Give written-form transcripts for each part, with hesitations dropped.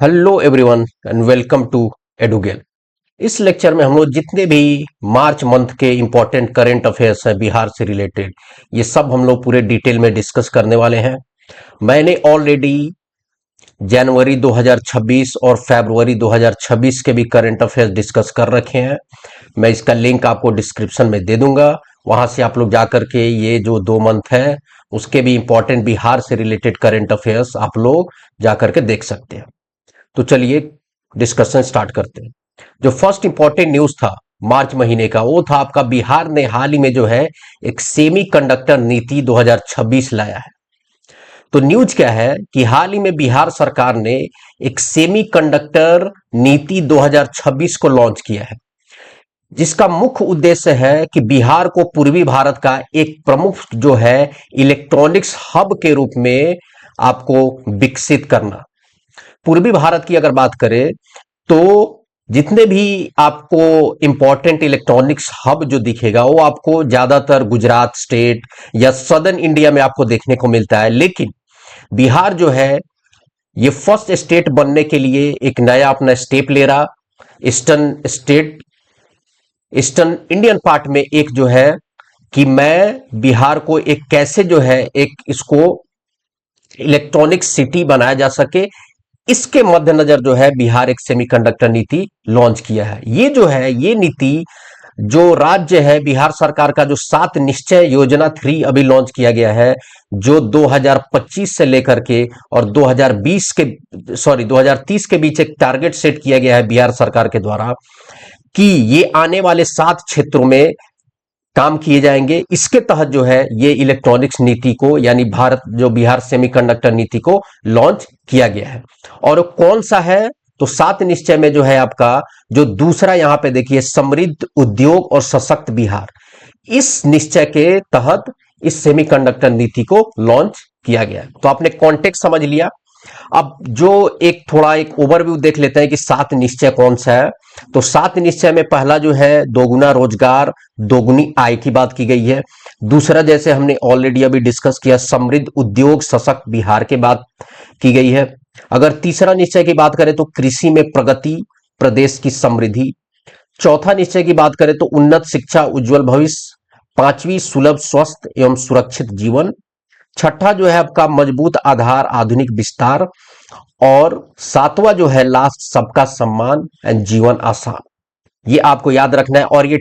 Hello everyone and welcome to एडुगेल। इस lecture में हम लोग जितने भी मार्च मंथ के इंपॉर्टेंट करंट अफेयर्स हैं बिहार से रिलेटेड, ये सब हम लोग पूरे डिटेल में डिस्कस करने वाले हैं। मैंने ऑलरेडी जनवरी 2026 और फरवरी 2026 के भी करंट अफेयर्स डिस्कस कर रखे हैं। मैं इसका लिंक आपको डिस्क्रिप्शन में दे दूंगा, वहां से आप लोग जाकर के ये जो 2 मंथ है उसके भी इंपॉर्टेंट बिहार से रिलेटेड करंट अफेयर्स आप लोग जाकर के देख सकते हैं। तो चलिए डिस्कशन स्टार्ट करते हैं। जो फर्स्ट इंपॉर्टेंट न्यूज था मार्च महीने का, वो था आपका बिहार ने हाल ही में जो है एक सेमी कंडक्टर नीति 2026 लाया है। तो न्यूज क्या है कि हाल ही में बिहार सरकार ने एक सेमी कंडक्टर नीति 2026 को लॉन्च किया है, जिसका मुख्य उद्देश्य है कि बिहार को पूर्वी भारत का एक प्रमुख जो है इलेक्ट्रॉनिक्स हब के रूप में आपको विकसित करना। पूर्वी भारत की अगर बात करें तो जितने भी आपको इंपॉर्टेंट इलेक्ट्रॉनिक्स हब जो दिखेगा वो आपको ज्यादातर गुजरात स्टेट या सदर्न इंडिया में आपको देखने को मिलता है, लेकिन बिहार जो है ये फर्स्ट स्टेट बनने के लिए एक नया अपना स्टेप ले रहा। ईस्टर्न इंडियन पार्ट में एक जो है कि मैं बिहार को एक कैसे जो है एक इसको इलेक्ट्रॉनिक सिटी बनाया जा सके, इसके मद्देनजर जो है बिहार एक सेमीकंडक्टर नीति लॉन्च किया है। ये जो है ये नीति जो राज्य है बिहार सरकार का जो 7 निश्चय योजना 3 अभी लॉन्च किया गया है, जो 2025 से लेकर के और 2030 के बीच एक टारगेट सेट किया गया है बिहार सरकार के द्वारा कि ये आने वाले 7 क्षेत्रों में काम किए जाएंगे। इसके तहत जो है ये इलेक्ट्रॉनिक्स नीति को यानी भारत जो बिहार सेमीकंडक्टर नीति को लॉन्च किया गया है। और कौन सा है तो 7 निश्चय में जो है आपका जो दूसरा यहां पे देखिए समृद्ध उद्योग और सशक्त बिहार, इस निश्चय के तहत इस सेमीकंडक्टर नीति को लॉन्च किया गया है। तो आपने कॉन्टेक्स्ट समझ लिया। अब जो एक थोड़ा एक ओवरव्यू देख लेते हैं कि 7 निश्चय कौन सा है। तो 7 निश्चय में पहला जो है दोगुना रोजगार दोगुनी आय की बात की गई है। दूसरा जैसे हमने ऑलरेडी अभी डिस्कस किया समृद्ध उद्योग सशक्त बिहार की बात की गई है। अगर तीसरा निश्चय की बात करें तो कृषि में प्रगति प्रदेश की समृद्धि। चौथा निश्चय की बात करें तो उन्नत शिक्षा उज्जवल भविष्य। पांचवी सुलभ स्वस्थ एवं सुरक्षित जीवन। छठा जो है आपका मजबूत आधार आधुनिक विस्तार। और सातवां जो है लास्ट सबका सम्मान एंड जीवन आसान। ये आपको याद रखना है। और ये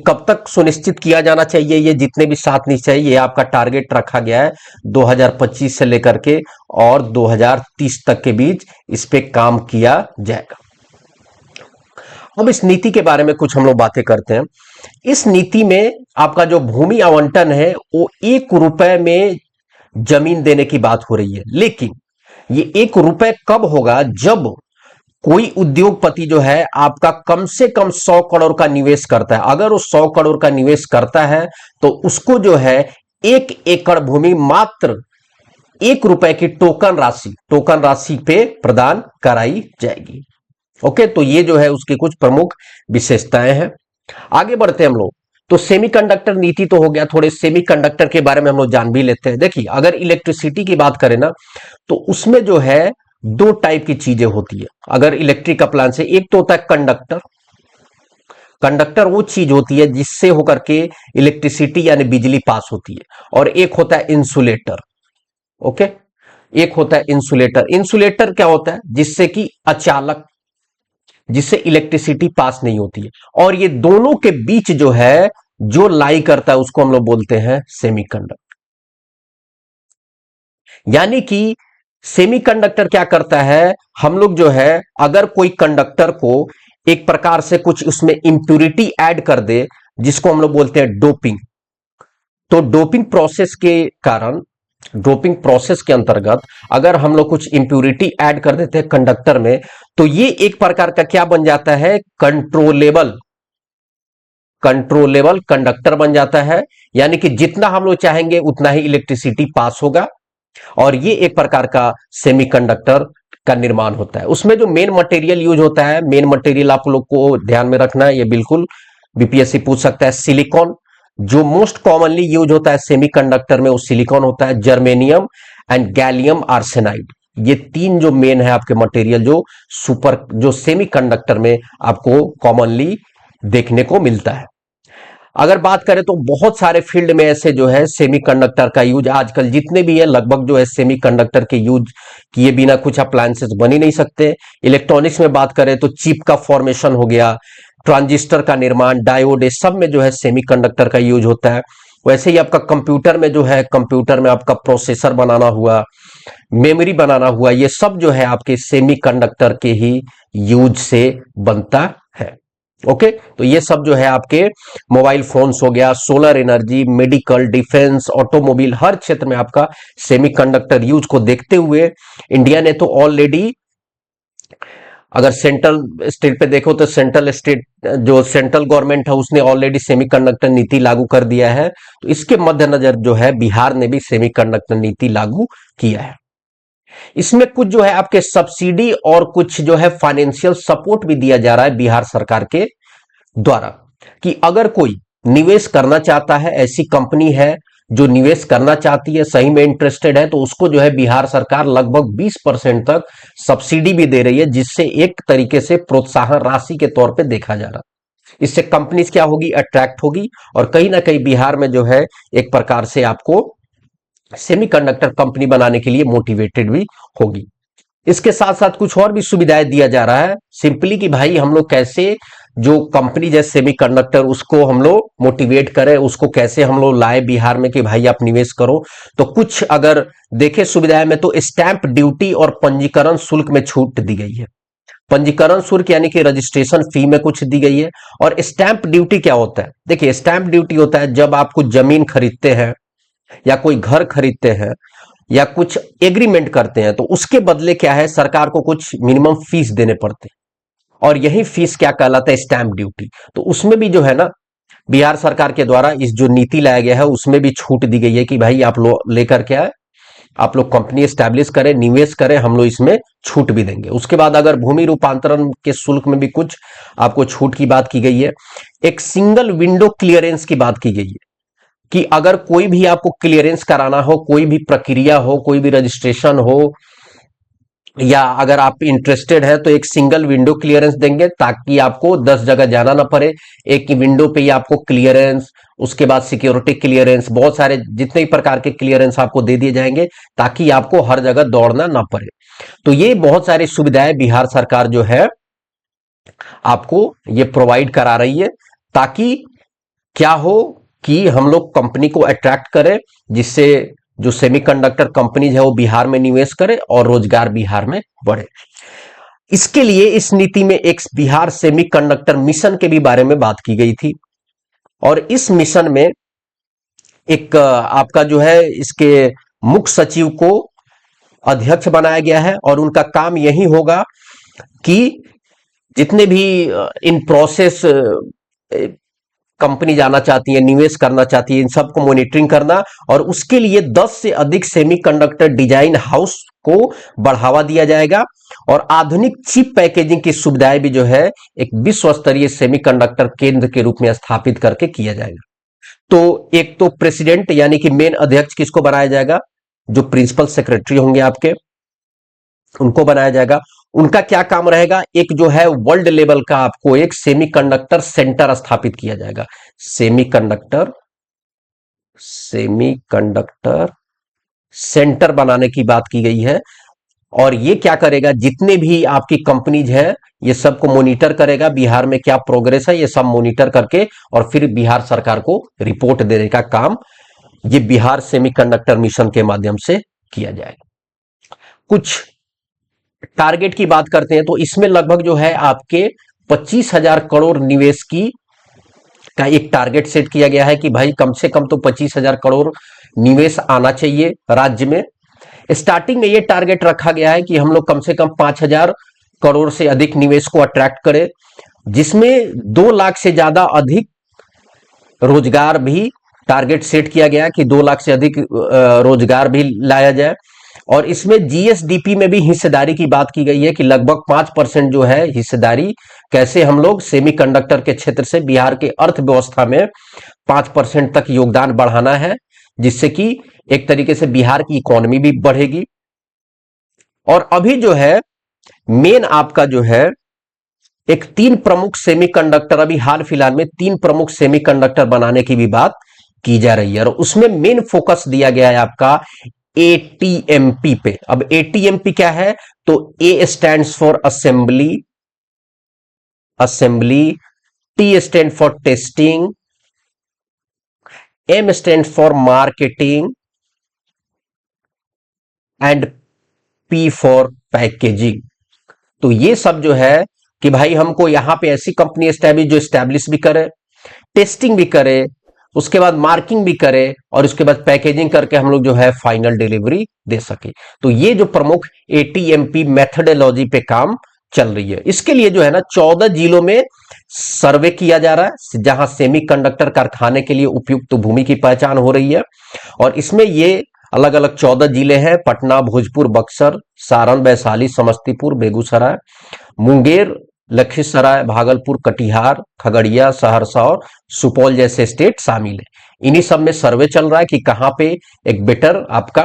कब तक सुनिश्चित किया जाना चाहिए, ये जितने भी 7 निश्चय ये आपका टारगेट रखा गया है 2025 से लेकर के और 2030 तक के बीच इस पे काम किया जाएगा। अब इस नीति के बारे में कुछ हम लोग बातें करते हैं। इस नीति में आपका जो भूमि आवंटन है वो 1 रुपए में जमीन देने की बात हो रही है, लेकिन ये 1 रुपए कब होगा जब कोई उद्योगपति जो है आपका कम से कम 100 करोड़ का निवेश करता है। अगर वो 100 करोड़ का निवेश करता है तो उसको जो है 1 एकड़ भूमि मात्र 1 रुपए की टोकन राशि पे प्रदान कराई जाएगी। ओके, तो ये जो है उसकी कुछ प्रमुख विशेषताएं हैं। आगे बढ़ते हैं हम लोग। तो सेमीकंडक्टर नीति तो हो गया, थोड़े सेमीकंडक्टर के बारे में हम लोग जान भी लेते हैं। देखिए अगर इलेक्ट्रिसिटी की बात करें ना तो उसमें जो है 2 टाइप की चीजें होती है। अगर इलेक्ट्रिक अप्लायंस से एक तो होता है कंडक्टर वो चीज होती है जिससे होकर के इलेक्ट्रिसिटी यानी बिजली पास होती है, और एक होता है इंसुलेटर। ओके, एक होता है इंसुलेटर क्या होता है जिससे कि अचालक जिससे इलेक्ट्रिसिटी पास नहीं होती है, और ये दोनों के बीच जो है जो लाई करता है उसको हम लोग बोलते हैं सेमीकंडक्टर। यानी कि सेमीकंडक्टर क्या करता है, हम लोग जो है अगर कोई कंडक्टर को एक प्रकार से कुछ उसमें इंप्यूरिटी ऐड कर दे जिसको हम लोग बोलते हैं डोपिंग, तो डोपिंग प्रोसेस के अंतर्गत अगर हम लोग कुछ इंप्यूरिटी ऐड कर देते हैं कंडक्टर में तो ये एक प्रकार का क्या बन जाता है, कंट्रोलेबल कंडक्टर बन जाता है। यानी कि जितना हम लोग चाहेंगे उतना ही इलेक्ट्रिसिटी पास होगा, और ये एक प्रकार का सेमीकंडक्टर का निर्माण होता है। उसमें जो मेन मटेरियल यूज होता है, मेन मटेरियल आप लोग को ध्यान में रखना है, ये बिल्कुल बीपीएससी पूछ सकता है। सिलिकॉन जो मोस्ट कॉमनली यूज होता है सेमीकंडक्टर में वो सिलिकॉन होता है, जर्मेनियम एंड गैलियम आर्सेनाइड ये तीन जो मेन है आपके मटेरियल जो सेमीकंडक्टर में आपको कॉमनली देखने को मिलता है। अगर बात करें तो बहुत सारे फील्ड में ऐसे जो है सेमीकंडक्टर का यूज आजकल जितने भी है लगभग जो है सेमीकंडक्टर के यूज किए बिना कुछ अप्लायंसेस बन ही नहीं सकते। इलेक्ट्रॉनिक्स में बात करें तो चिप का फॉर्मेशन हो गया, ट्रांजिस्टर का निर्माण, डायोड, ये सब में जो है सेमीकंडक्टर का यूज होता है। वैसे ही आपका कंप्यूटर में जो है, कंप्यूटर में आपका प्रोसेसर बनाना हुआ, मेमोरी बनाना हुआ, ये सब जो है आपके सेमीकंडक्टर के ही यूज से बनता है। ओके, तो ये सब जो है आपके मोबाइल फोन्स हो गया, solar energy, medical, defence, automobile, हर क्षेत्र में आपका सेमीकंडक्टर यूज को देखते हुए इंडिया ने तो ऑलरेडी, अगर सेंट्रल स्टेट पे देखो तो सेंट्रल गवर्नमेंट है उसने ऑलरेडी सेमीकंडक्टर नीति लागू कर दिया है। तो इसके मद्देनजर जो है बिहार ने भी सेमीकंडक्टर नीति लागू किया है। इसमें कुछ जो है आपके सब्सिडी और कुछ जो है फाइनेंशियल सपोर्ट भी दिया जा रहा है बिहार सरकार के द्वारा, कि अगर कोई निवेश करना चाहता है, ऐसी कंपनी है जो निवेश करना चाहती है, सही में इंटरेस्टेड है, तो उसको जो है बिहार सरकार लगभग 20% तक सब्सिडी भी दे रही है, जिससे एक तरीके से प्रोत्साहन राशि के तौर पे देखा जा रहा है। इससे कंपनीज क्या होगी, अट्रैक्ट होगी, और कहीं ना कहीं बिहार में जो है एक प्रकार से आपको सेमीकंडक्टर कंपनी बनाने के लिए मोटिवेटेड भी होगी। इसके साथ साथ कुछ और भी सुविधाएं दिया जा रहा है, सिंपली कि भाई हम लोग कैसे जो कंपनी जैसे सेमीकंडक्टर उसको हम लोग मोटिवेट करें, उसको कैसे हम लोग लाए बिहार में कि भाई आप निवेश करो। तो कुछ अगर देखें सुविधाएं में, तो स्टैंप ड्यूटी और पंजीकरण शुल्क में छूट दी गई है। पंजीकरण शुल्क यानी कि रजिस्ट्रेशन फी में कुछ दी गई है। और स्टैंप ड्यूटी क्या होता है, देखिए स्टैंप ड्यूटी होता है जब आप कुछ जमीन खरीदते हैं या कोई घर खरीदते हैं या कुछ एग्रीमेंट करते हैं, तो उसके बदले क्या है, सरकार को कुछ मिनिमम फीस देने पड़ते हैं, और यही फीस क्या कहलाता है, स्टैंप ड्यूटी। तो उसमें भी जो है ना बिहार सरकार के द्वारा इस जो नीति लाया गया है उसमें भी छूट दी गई है कि भाई आप लोग लेकर क्या है, आप लोग कंपनी एस्टैब्लिश करें, निवेश करें, हम लोग इसमें छूट भी देंगे। उसके बाद अगर भूमि रूपांतरण के शुल्क में भी कुछ आपको छूट की बात की गई है। एक सिंगल विंडो क्लियरेंस की बात की गई है कि अगर कोई भी आपको क्लियरेंस कराना हो, कोई भी प्रक्रिया हो, कोई भी रजिस्ट्रेशन हो, या अगर आप इंटरेस्टेड है तो एक सिंगल विंडो क्लियरेंस देंगे ताकि आपको 10 जगह जाना ना पड़े। एक ही विंडो पे ही आपको क्लियरेंस, उसके बाद सिक्योरिटी क्लियरेंस, बहुत सारे जितने प्रकार के क्लियरेंस आपको दे दिए जाएंगे ताकि आपको हर जगह दौड़ना ना पड़े। तो ये बहुत सारी सुविधाएं बिहार सरकार जो है आपको ये प्रोवाइड करा रही है, ताकि क्या हो कि हम लोग कंपनी को अट्रैक्ट करें, जिससे जो सेमीकंडक्टर कंपनीज है वो बिहार में निवेश करे और रोजगार बिहार में बढ़े। इसके लिए इस नीति में एक बिहार सेमीकंडक्टर मिशन के भी बारे में बात की गई थी, और इस मिशन में एक आपका जो है इसके मुख्य सचिव को अध्यक्ष बनाया गया है, और उनका काम यही होगा कि जितने भी इन प्रोसेस कंपनी जाना चाहती है, निवेश करना चाहती है, इन सबको मॉनिटरिंग करना, और उसके लिए 10 से अधिक सेमीकंडक्टर डिजाइन हाउस को बढ़ावा दिया जाएगा, और आधुनिक चिप पैकेजिंग की सुविधाएं भी जो है एक विश्व स्तरीय सेमीकंडक्टर केंद्र के रूप में स्थापित करके किया जाएगा। तो एक तो प्रेसिडेंट यानी कि मेन अध्यक्ष किसको बनाया जाएगा, जो प्रिंसिपल सेक्रेटरी होंगे आपके, उनको बनाया जाएगा। उनका क्या काम रहेगा, एक जो है वर्ल्ड लेवल का आपको एक सेमीकंडक्टर सेंटर स्थापित किया जाएगा। सेमीकंडक्टर सेंटर बनाने की बात की गई है, और ये क्या करेगा, जितने भी आपकी कंपनीज है ये सबको मॉनिटर करेगा, बिहार में क्या प्रोग्रेस है ये सब मॉनिटर करके, और फिर बिहार सरकार को रिपोर्ट देने का काम ये बिहार सेमीकंडक्टर मिशन के माध्यम से किया जाएगा। कुछ टारगेट की बात करते हैं तो इसमें लगभग जो है आपके 25,000 करोड़ निवेश की का एक टारगेट सेट किया गया है कि भाई कम से कम तो 25,000 करोड़ निवेश आना चाहिए राज्य में। स्टार्टिंग में ये टारगेट रखा गया है कि हम लोग कम से कम 5,000 करोड़ से अधिक निवेश को अट्रैक्ट करें, जिसमें 2 लाख से ज्यादा अधिक रोजगार भी टारगेट सेट किया गया कि 2 लाख से अधिक रोजगार भी लाया जाए। और इसमें जीएसडीपी में भी हिस्सेदारी की बात की गई है कि लगभग 5% जो है हिस्सेदारी, कैसे हम लोग सेमीकंडक्टर के क्षेत्र से बिहार के अर्थव्यवस्था में 5% तक योगदान बढ़ाना है, जिससे कि एक तरीके से बिहार की इकोनॉमी भी बढ़ेगी। और अभी जो है मेन आपका जो है एक तीन प्रमुख सेमीकंडक्टर, अभी हाल फिलहाल में तीन प्रमुख सेमीकंडक्टर बनाने की भी बात की जा रही है और उसमें मेन फोकस दिया गया है आपका एटीएमपी पे। अब एटीएमपी क्या है? तो A stands for assembly, assembly, T stand for testing, M stand for marketing and P for packaging. तो ये सब जो है कि भाई हमको यहां पे ऐसी कंपनी एस्टैब्लिश जो एस्टैब्लिश भी करे, टेस्टिंग भी करे, उसके बाद मार्किंग भी करे और उसके बाद पैकेजिंग करके हम लोग जो है फाइनल डिलीवरी दे सके। तो ये जो प्रमुख एटीएमपी मेथोडोलॉजी पे काम चल रही है, इसके लिए जो है ना 14 जिलों में सर्वे किया जा रहा है जहां सेमीकंडक्टर कारखाने के लिए उपयुक्त भूमि की पहचान हो रही है। और इसमें ये अलग अलग 14 जिले हैं: पटना, भोजपुर, बक्सर, सारण, वैशाली, समस्तीपुर, बेगूसराय, मुंगेर, लखीसराय, भागलपुर, कटिहार, खगड़िया, सहरसा और सुपौल जैसे स्टेट शामिल है। इन्हीं सब में सर्वे चल रहा है कि कहां पे एक बेटर आपका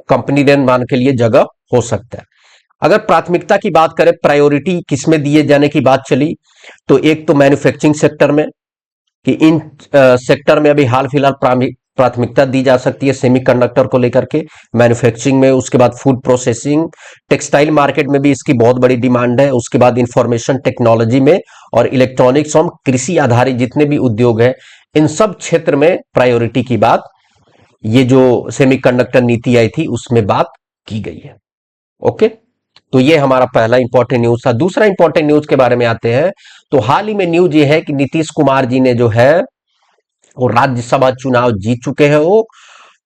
कंपनी निर्माण के लिए जगह हो सकता है। अगर प्राथमिकता की बात करें, प्रायोरिटी किसमें दिए जाने की बात चली, तो एक तो मैन्युफैक्चरिंग सेक्टर में, कि इन सेक्टर में अभी हाल फिलहाल प्राथमिकता दी जा सकती है सेमीकंडक्टर को लेकर के, मैन्युफैक्चरिंग में। उसके बाद फूड प्रोसेसिंग, टेक्सटाइल मार्केट में भी इसकी बहुत बड़ी डिमांड है। उसके बाद इंफॉर्मेशन टेक्नोलॉजी में और इलेक्ट्रॉनिक्स और कृषि आधारित जितने भी उद्योग है, इन सब क्षेत्र में प्रायोरिटी की बात ये जो सेमीकंडक्टर नीति आई थी उसमें बात की गई है। ओके, तो ये हमारा पहला इंपॉर्टेंट न्यूज था। दूसरा इंपॉर्टेंट न्यूज के बारे में आते हैं। तो हाल ही में न्यूज ये है कि नीतीश कुमार जी ने जो है वो राज्यसभा चुनाव जीत चुके हैं वो,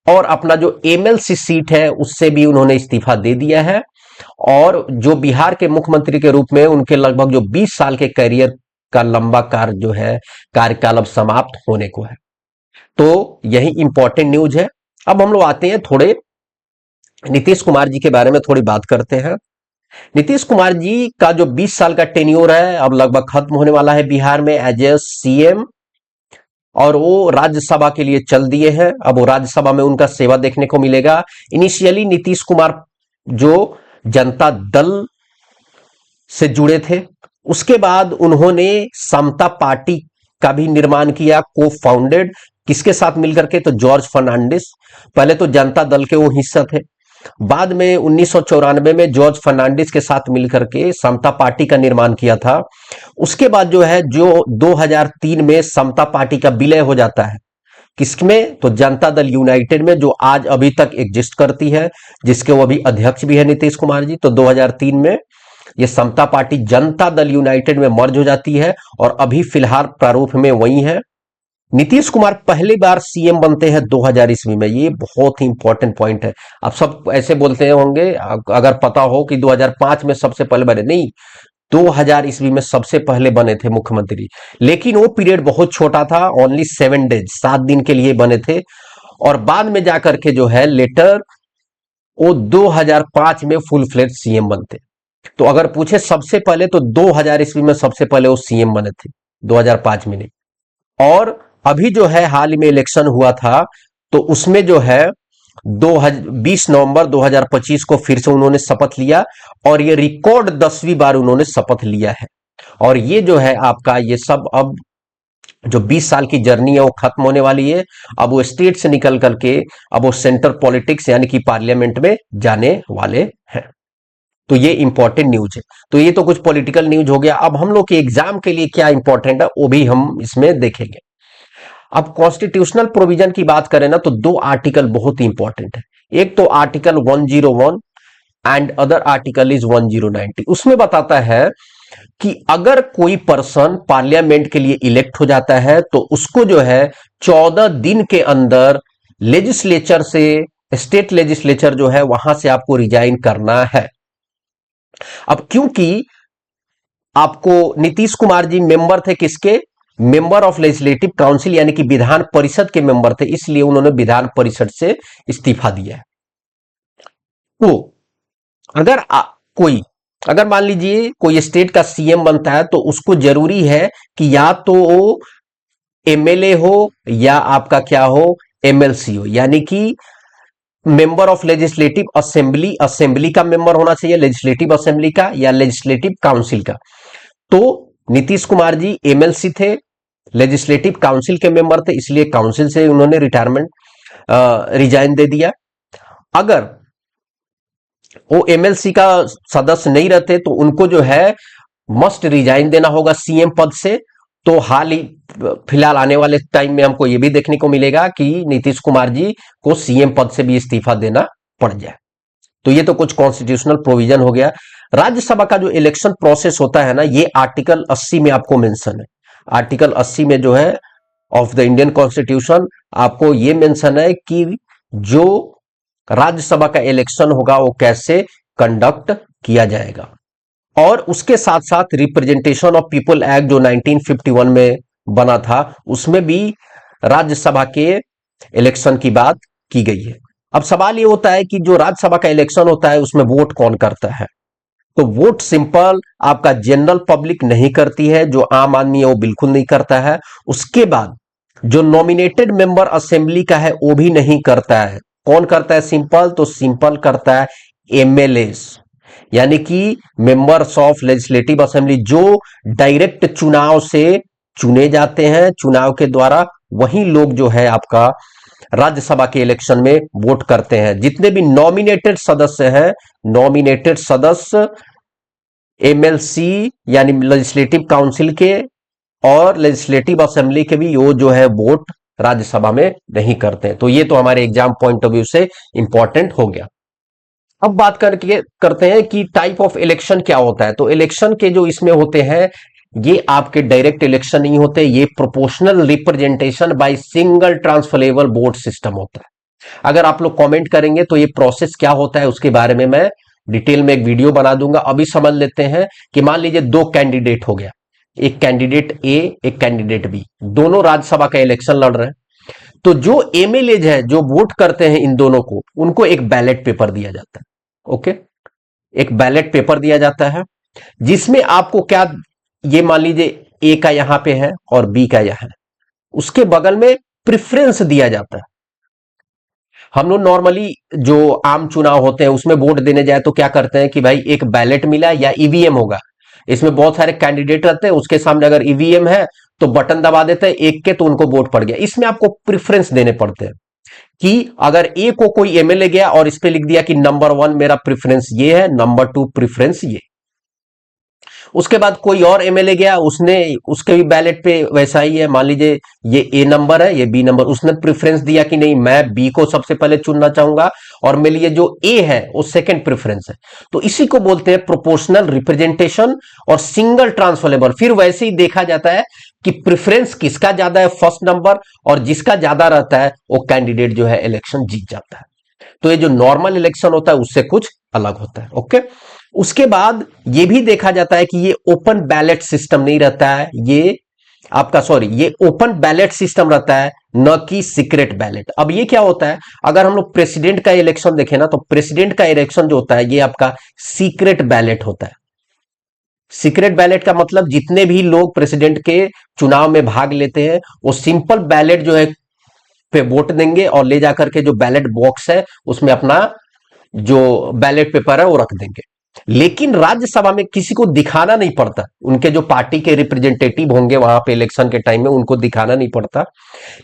और अपना जो एमएलसी सीट है उससे भी उन्होंने इस्तीफा दे दिया है। और जो बिहार के मुख्यमंत्री के रूप में उनके लगभग जो 20 साल के करियर का लंबा कार्य जो है कार्यकाल अब समाप्त होने को है। तो यही इंपॉर्टेंट न्यूज है। अब हम लोग आते हैं थोड़े नीतीश कुमार जी के बारे में थोड़ी बात करते हैं। नीतीश कुमार जी का जो 20 साल का टेन्योर है अब लगभग खत्म होने वाला है बिहार में एज ए सीएम, और वो राज्यसभा के लिए चल दिए हैं। अब वो राज्यसभा में उनका सेवा देखने को मिलेगा। इनिशियली नीतीश कुमार जो जनता दल से जुड़े थे, उसके बाद उन्होंने समता पार्टी का भी निर्माण किया, को फाउंडेड किसके साथ मिलकर के, तो जॉर्ज फर्नांडिस। पहले तो जनता दल के वो हिस्सा थे, बाद में 1994 में जॉर्ज फर्नांडिस के साथ मिलकर के समता पार्टी का निर्माण किया था। उसके बाद जो है जो 2003 में समता पार्टी का विलय हो जाता है, किसमें, तो जनता दल यूनाइटेड में, जो आज अभी तक एग्जिस्ट करती है, जिसके वो अभी अध्यक्ष भी है नीतीश कुमार जी। तो 2003 में ये समता पार्टी जनता दल यूनाइटेड में मर्ज हो जाती है और अभी फिलहाल प्रारूप में वही है। नीतीश कुमार पहली बार सीएम बनते हैं 2000 ईस्वी में। ये बहुत ही इंपॉर्टेंट पॉइंट है। आप सब ऐसे बोलते होंगे अगर पता हो कि 2005 में सबसे पहले बने, नहीं, 2000 ईस्वी में सबसे पहले बने थे मुख्यमंत्री। लेकिन वो पीरियड बहुत छोटा था, ओनली 7 डेज, 7 दिन के लिए बने थे। और बाद में जाकर के जो है लेटर वो 2005 में फुल फ्लेज सीएम बनते। तो अगर पूछे सबसे पहले, तो 2000 ईस्वी में सबसे पहले वो सीएम बने थे, 2005 में नहीं। और अभी जो है हाल ही में इलेक्शन हुआ था, तो उसमें जो है 20 नवंबर 2025 को फिर से उन्होंने शपथ लिया और ये रिकॉर्ड 10वीं बार उन्होंने शपथ लिया है। और ये जो है आपका ये सब अब जो 20 साल की जर्नी है वो खत्म होने वाली है। अब वो स्टेट से निकल करके अब वो सेंटर पॉलिटिक्स यानी कि पार्लियामेंट में जाने वाले हैं। तो ये इंपॉर्टेंट न्यूज है। तो ये तो कुछ पॉलिटिकल न्यूज हो गया। अब हम लोग के एग्जाम के लिए क्या इंपॉर्टेंट है वो भी हम इसमें देखेंगे। अब कॉन्स्टिट्यूशनल प्रोविजन की बात करें ना, तो 2 आर्टिकल बहुत ही इंपॉर्टेंट है। एक तो article 101 and other article is 1090। उसमें बताता है कि अगर कोई पर्सन पार्लियामेंट के लिए इलेक्ट हो जाता है तो उसको जो है 14 दिन के अंदर लेजिस्लेचर से, स्टेट लेजिस्लेचर जो है वहां से आपको रिजाइन करना है। अब क्योंकि आपको नीतीश कुमार जी मेंबर थे किसके, मेंबर ऑफ लेजिस्लेटिव काउंसिल यानी कि विधान परिषद के मेंबर थे, इसलिए उन्होंने विधान परिषद से इस्तीफा दिया है। तो अगर कोई, अगर मान लीजिए कोई स्टेट का सीएम बनता है तो उसको जरूरी है कि या तो वो एमएलए हो या आपका क्या हो, एमएलसी हो, यानी कि member of legislative assembly, assembly का मेंबर होना चाहिए, लेजिस्लेटिव असेंबली का या लेजिस्लेटिव काउंसिल का। तो नीतीश कुमार जी एमएलसी थे, लेजिस्लेटिव काउंसिल के मेंबर थे, इसलिए काउंसिल से उन्होंने रिटायरमेंट रिजाइन दे दिया। अगर वो एमएलसी का सदस्य नहीं रहते तो उनको जो है मस्ट रिजाइन देना होगा सीएम पद से। तो हाल ही फिलहाल आने वाले टाइम में हमको यह भी देखने को मिलेगा कि नीतीश कुमार जी को सीएम पद से भी इस्तीफा देना पड़ जाए। तो ये तो कुछ कॉन्स्टिट्यूशनल प्रोविजन हो गया। राज्यसभा का जो इलेक्शन प्रोसेस होता है ना, ये आर्टिकल 80 में आपको मेंशन है। आर्टिकल 80 में जो है ऑफ द इंडियन कॉन्स्टिट्यूशन आपको ये मेंशन है कि जो राज्यसभा का इलेक्शन होगा वो कैसे कंडक्ट किया जाएगा। और उसके साथ साथ रिप्रेजेंटेशन ऑफ पीपल एक्ट जो 1951 में बना था, उसमें भी राज्यसभा के इलेक्शन की बात की गई है। अब सवाल ये होता है कि जो राज्यसभा का इलेक्शन होता है उसमें वोट कौन करता है? तो वोट सिंपल आपका जनरल पब्लिक नहीं करती है, जो आम आदमी है वो बिल्कुल नहीं करता है। उसके बाद जो नॉमिनेटेड मेंबर असेंबली का है वो भी नहीं करता है। कौन करता है सिंपल? तो सिंपल करता है एमएलए, यानी कि मेंबर्स ऑफ लेजिस्लेटिव असेंबली, जो डायरेक्ट चुनाव से चुने जाते हैं, चुनाव के द्वारा वही लोग जो है आपका राज्यसभा के इलेक्शन में वोट करते हैं। जितने भी नॉमिनेटेड सदस्य हैं, नॉमिनेटेड सदस्य एमएलसी यानी लेजिस्लेटिव काउंसिल के और लेजिस्लेटिव असेंबली के भी वो जो है वोट राज्यसभा में नहीं करते हैं। तो ये तो हमारे एग्जाम पॉइंट ऑफ व्यू से इंपॉर्टेंट हो गया। अब बात करते हैं कि टाइप ऑफ इलेक्शन क्या होता है। तो इलेक्शन के जो इसमें होते हैं, ये आपके डायरेक्ट इलेक्शन नहीं होते, ये proportional representation by single transferable vote system होता है। अगर आप लोग कमेंट करेंगे तो ये प्रोसेस क्या होता है उसके बारे में मैं डिटेल में एक वीडियो बना दूंगा। अभी समझ लेते हैं कि मान लीजिए दो कैंडिडेट हो गया, एक कैंडिडेट ए, एक कैंडिडेट बी, दोनों राज्यसभा का इलेक्शन लड़ रहे हैं। तो जो एमएलए है जो वोट करते हैं इन दोनों को, उनको एक बैलेट पेपर दिया जाता है। ओके, एक बैलेट पेपर दिया जाता है जिसमें आपको क्या, ये मान लीजिए ए का यहां पे है और बी का यहां है, उसके बगल में प्रेफरेंस दिया जाता है। हम लोग नॉर्मली जो आम चुनाव होते हैं उसमें वोट देने जाए तो क्या करते हैं कि भाई एक बैलेट मिला या ईवीएम होगा, इसमें बहुत सारे कैंडिडेट रहते हैं, उसके सामने अगर ईवीएम है तो बटन दबा देते हैं एक के, तो उनको वोट पड़ गया। इसमें आपको प्रेफरेंस देने पड़ते हैं कि अगर ए को कोई एमएलए गया और इस पे लिख दिया कि नंबर 1 मेरा प्रेफरेंस ये है, नंबर 2 प्रेफरेंस ये, उसके बाद कोई और एमएलए गया, उसने उसके भी बैलेट पे वैसा ही है, मान लीजिए ये ए नंबर है, ये बी नंबर, उसने प्रेफरेंस दिया कि नहीं मैं बी को सबसे पहले चुनना चाहूंगा और मेरे लिए जो ए है वो सेकंड प्रेफरेंस है। तो इसी को बोलते हैं प्रोपोर्शनल रिप्रेजेंटेशन और सिंगल ट्रांसफरेबल। फिर वैसे ही देखा जाता है कि प्रेफरेंस किसका ज्यादा है फर्स्ट नंबर, और जिसका ज्यादा रहता है वो कैंडिडेट जो है इलेक्शन जीत जाता है। तो ये जो नॉर्मल इलेक्शन होता है उससे कुछ अलग होता है। ओके, उसके बाद ये भी देखा जाता है कि ये ओपन बैलेट सिस्टम नहीं रहता है, ये आपका ये ओपन बैलेट सिस्टम रहता है, न कि सीक्रेट बैलेट। अब ये क्या होता है, अगर हम लोग प्रेसिडेंट का इलेक्शन देखें ना, तो प्रेसिडेंट का इलेक्शन जो होता है ये आपका सीक्रेट बैलेट होता है। सीक्रेट बैलेट का मतलब जितने भी लोग प्रेसिडेंट के चुनाव में भाग लेते हैं वो सिंपल बैलेट जो है पे वोट देंगे और ले जाकर के जो बैलेट बॉक्स है उसमें अपना जो बैलेट पेपर है वो रख देंगे। लेकिन राज्यसभा में किसी को दिखाना नहीं पड़ता, उनके जो पार्टी के रिप्रेजेंटेटिव होंगे वहां पे इलेक्शन के टाइम में उनको दिखाना नहीं पड़ता।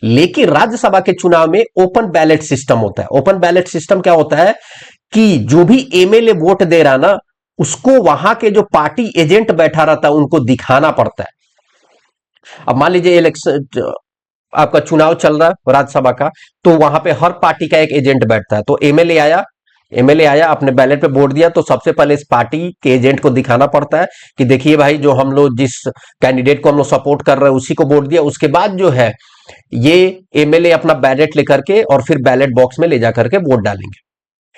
लेकिन राज्यसभा के चुनाव में ओपन बैलेट सिस्टम होता है। ओपन बैलेट सिस्टम क्या होता है कि जो भी एमएलए वोट दे रहा ना, उसको वहां के जो पार्टी एजेंट बैठा रहता है उनको दिखाना पड़ता है। अब मान लीजिए इलेक्शन आपका चुनाव चल रहा है राज्यसभा का, तो वहां पे हर पार्टी का एक एजेंट बैठता है। तो एमएलए आया अपने बैलेट पे वोट दिया, तो सबसे पहले इस पार्टी के एजेंट को दिखाना पड़ता है कि देखिए भाई जो हम लोग जिस कैंडिडेट को हम लोग सपोर्ट कर रहे हैं उसी को वोट दिया। उसके बाद जो है ये एमएलए अपना बैलेट लेकर के और फिर बैलेट बॉक्स में ले जाकर के वोट डालेंगे।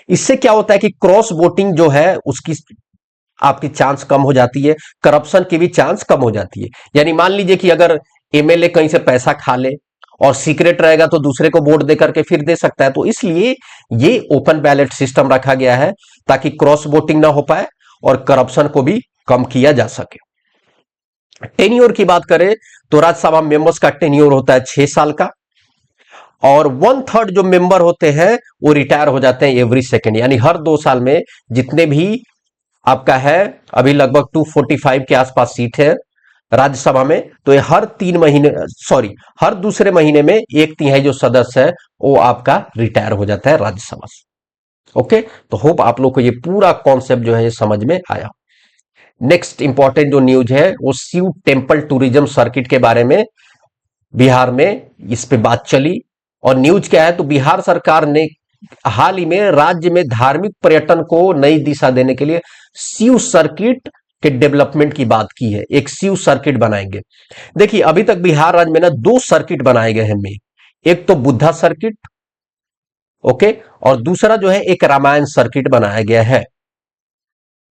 इससे क्या होता है कि क्रॉस वोटिंग जो है उसकी आपकी चांस कम हो जाती है, करप्शन की भी चांस कम हो जाती है। यानी मान लीजिए कि अगर एमएलए कहीं से पैसा खा ले और सीक्रेट रहेगा तो दूसरे को वोट दे करके फिर दे सकता है। तो इसलिए ये ओपन बैलेट सिस्टम रखा गया है ताकि क्रॉस वोटिंग ना हो पाए और करप्शन को भी कम किया जा सके। टेन्योर की बात करें तो राज्यसभा मेंबर्स का टेन्योर होता है 6 साल का, और 1/3 जो मेंबर होते हैं वो रिटायर हो जाते हैं एवरी सेकेंड, यानी हर 2 साल में जितने भी आपका है, अभी लगभग 245 के आसपास सीट है राज्यसभा में, तो ये हर 3 महीने, सॉरी, हर दूसरे महीने में 1/3 जो सदस्य है वो आपका रिटायर हो जाता है राज्यसभा से। ओके, तो होप आप लोग को ये पूरा कॉन्सेप्ट जो है ये समझ में आया। नेक्स्ट इंपॉर्टेंट जो न्यूज है वो शिव टेम्पल टूरिज्म सर्किट के बारे में बिहार में इस पे बात चली। और न्यूज क्या है, तो बिहार सरकार ने हाल ही में राज्य में धार्मिक पर्यटन को नई दिशा देने के लिए शिव सर्किट के डेवलपमेंट की बात की है। एक शिव सर्किट बनाएंगे। देखिए अभी तक बिहार राज्य में ना 2 सर्किट बनाए गए हैं मेन, एक तो बुद्धा सर्किट, ओके, और दूसरा जो है एक रामायण सर्किट बनाया गया है,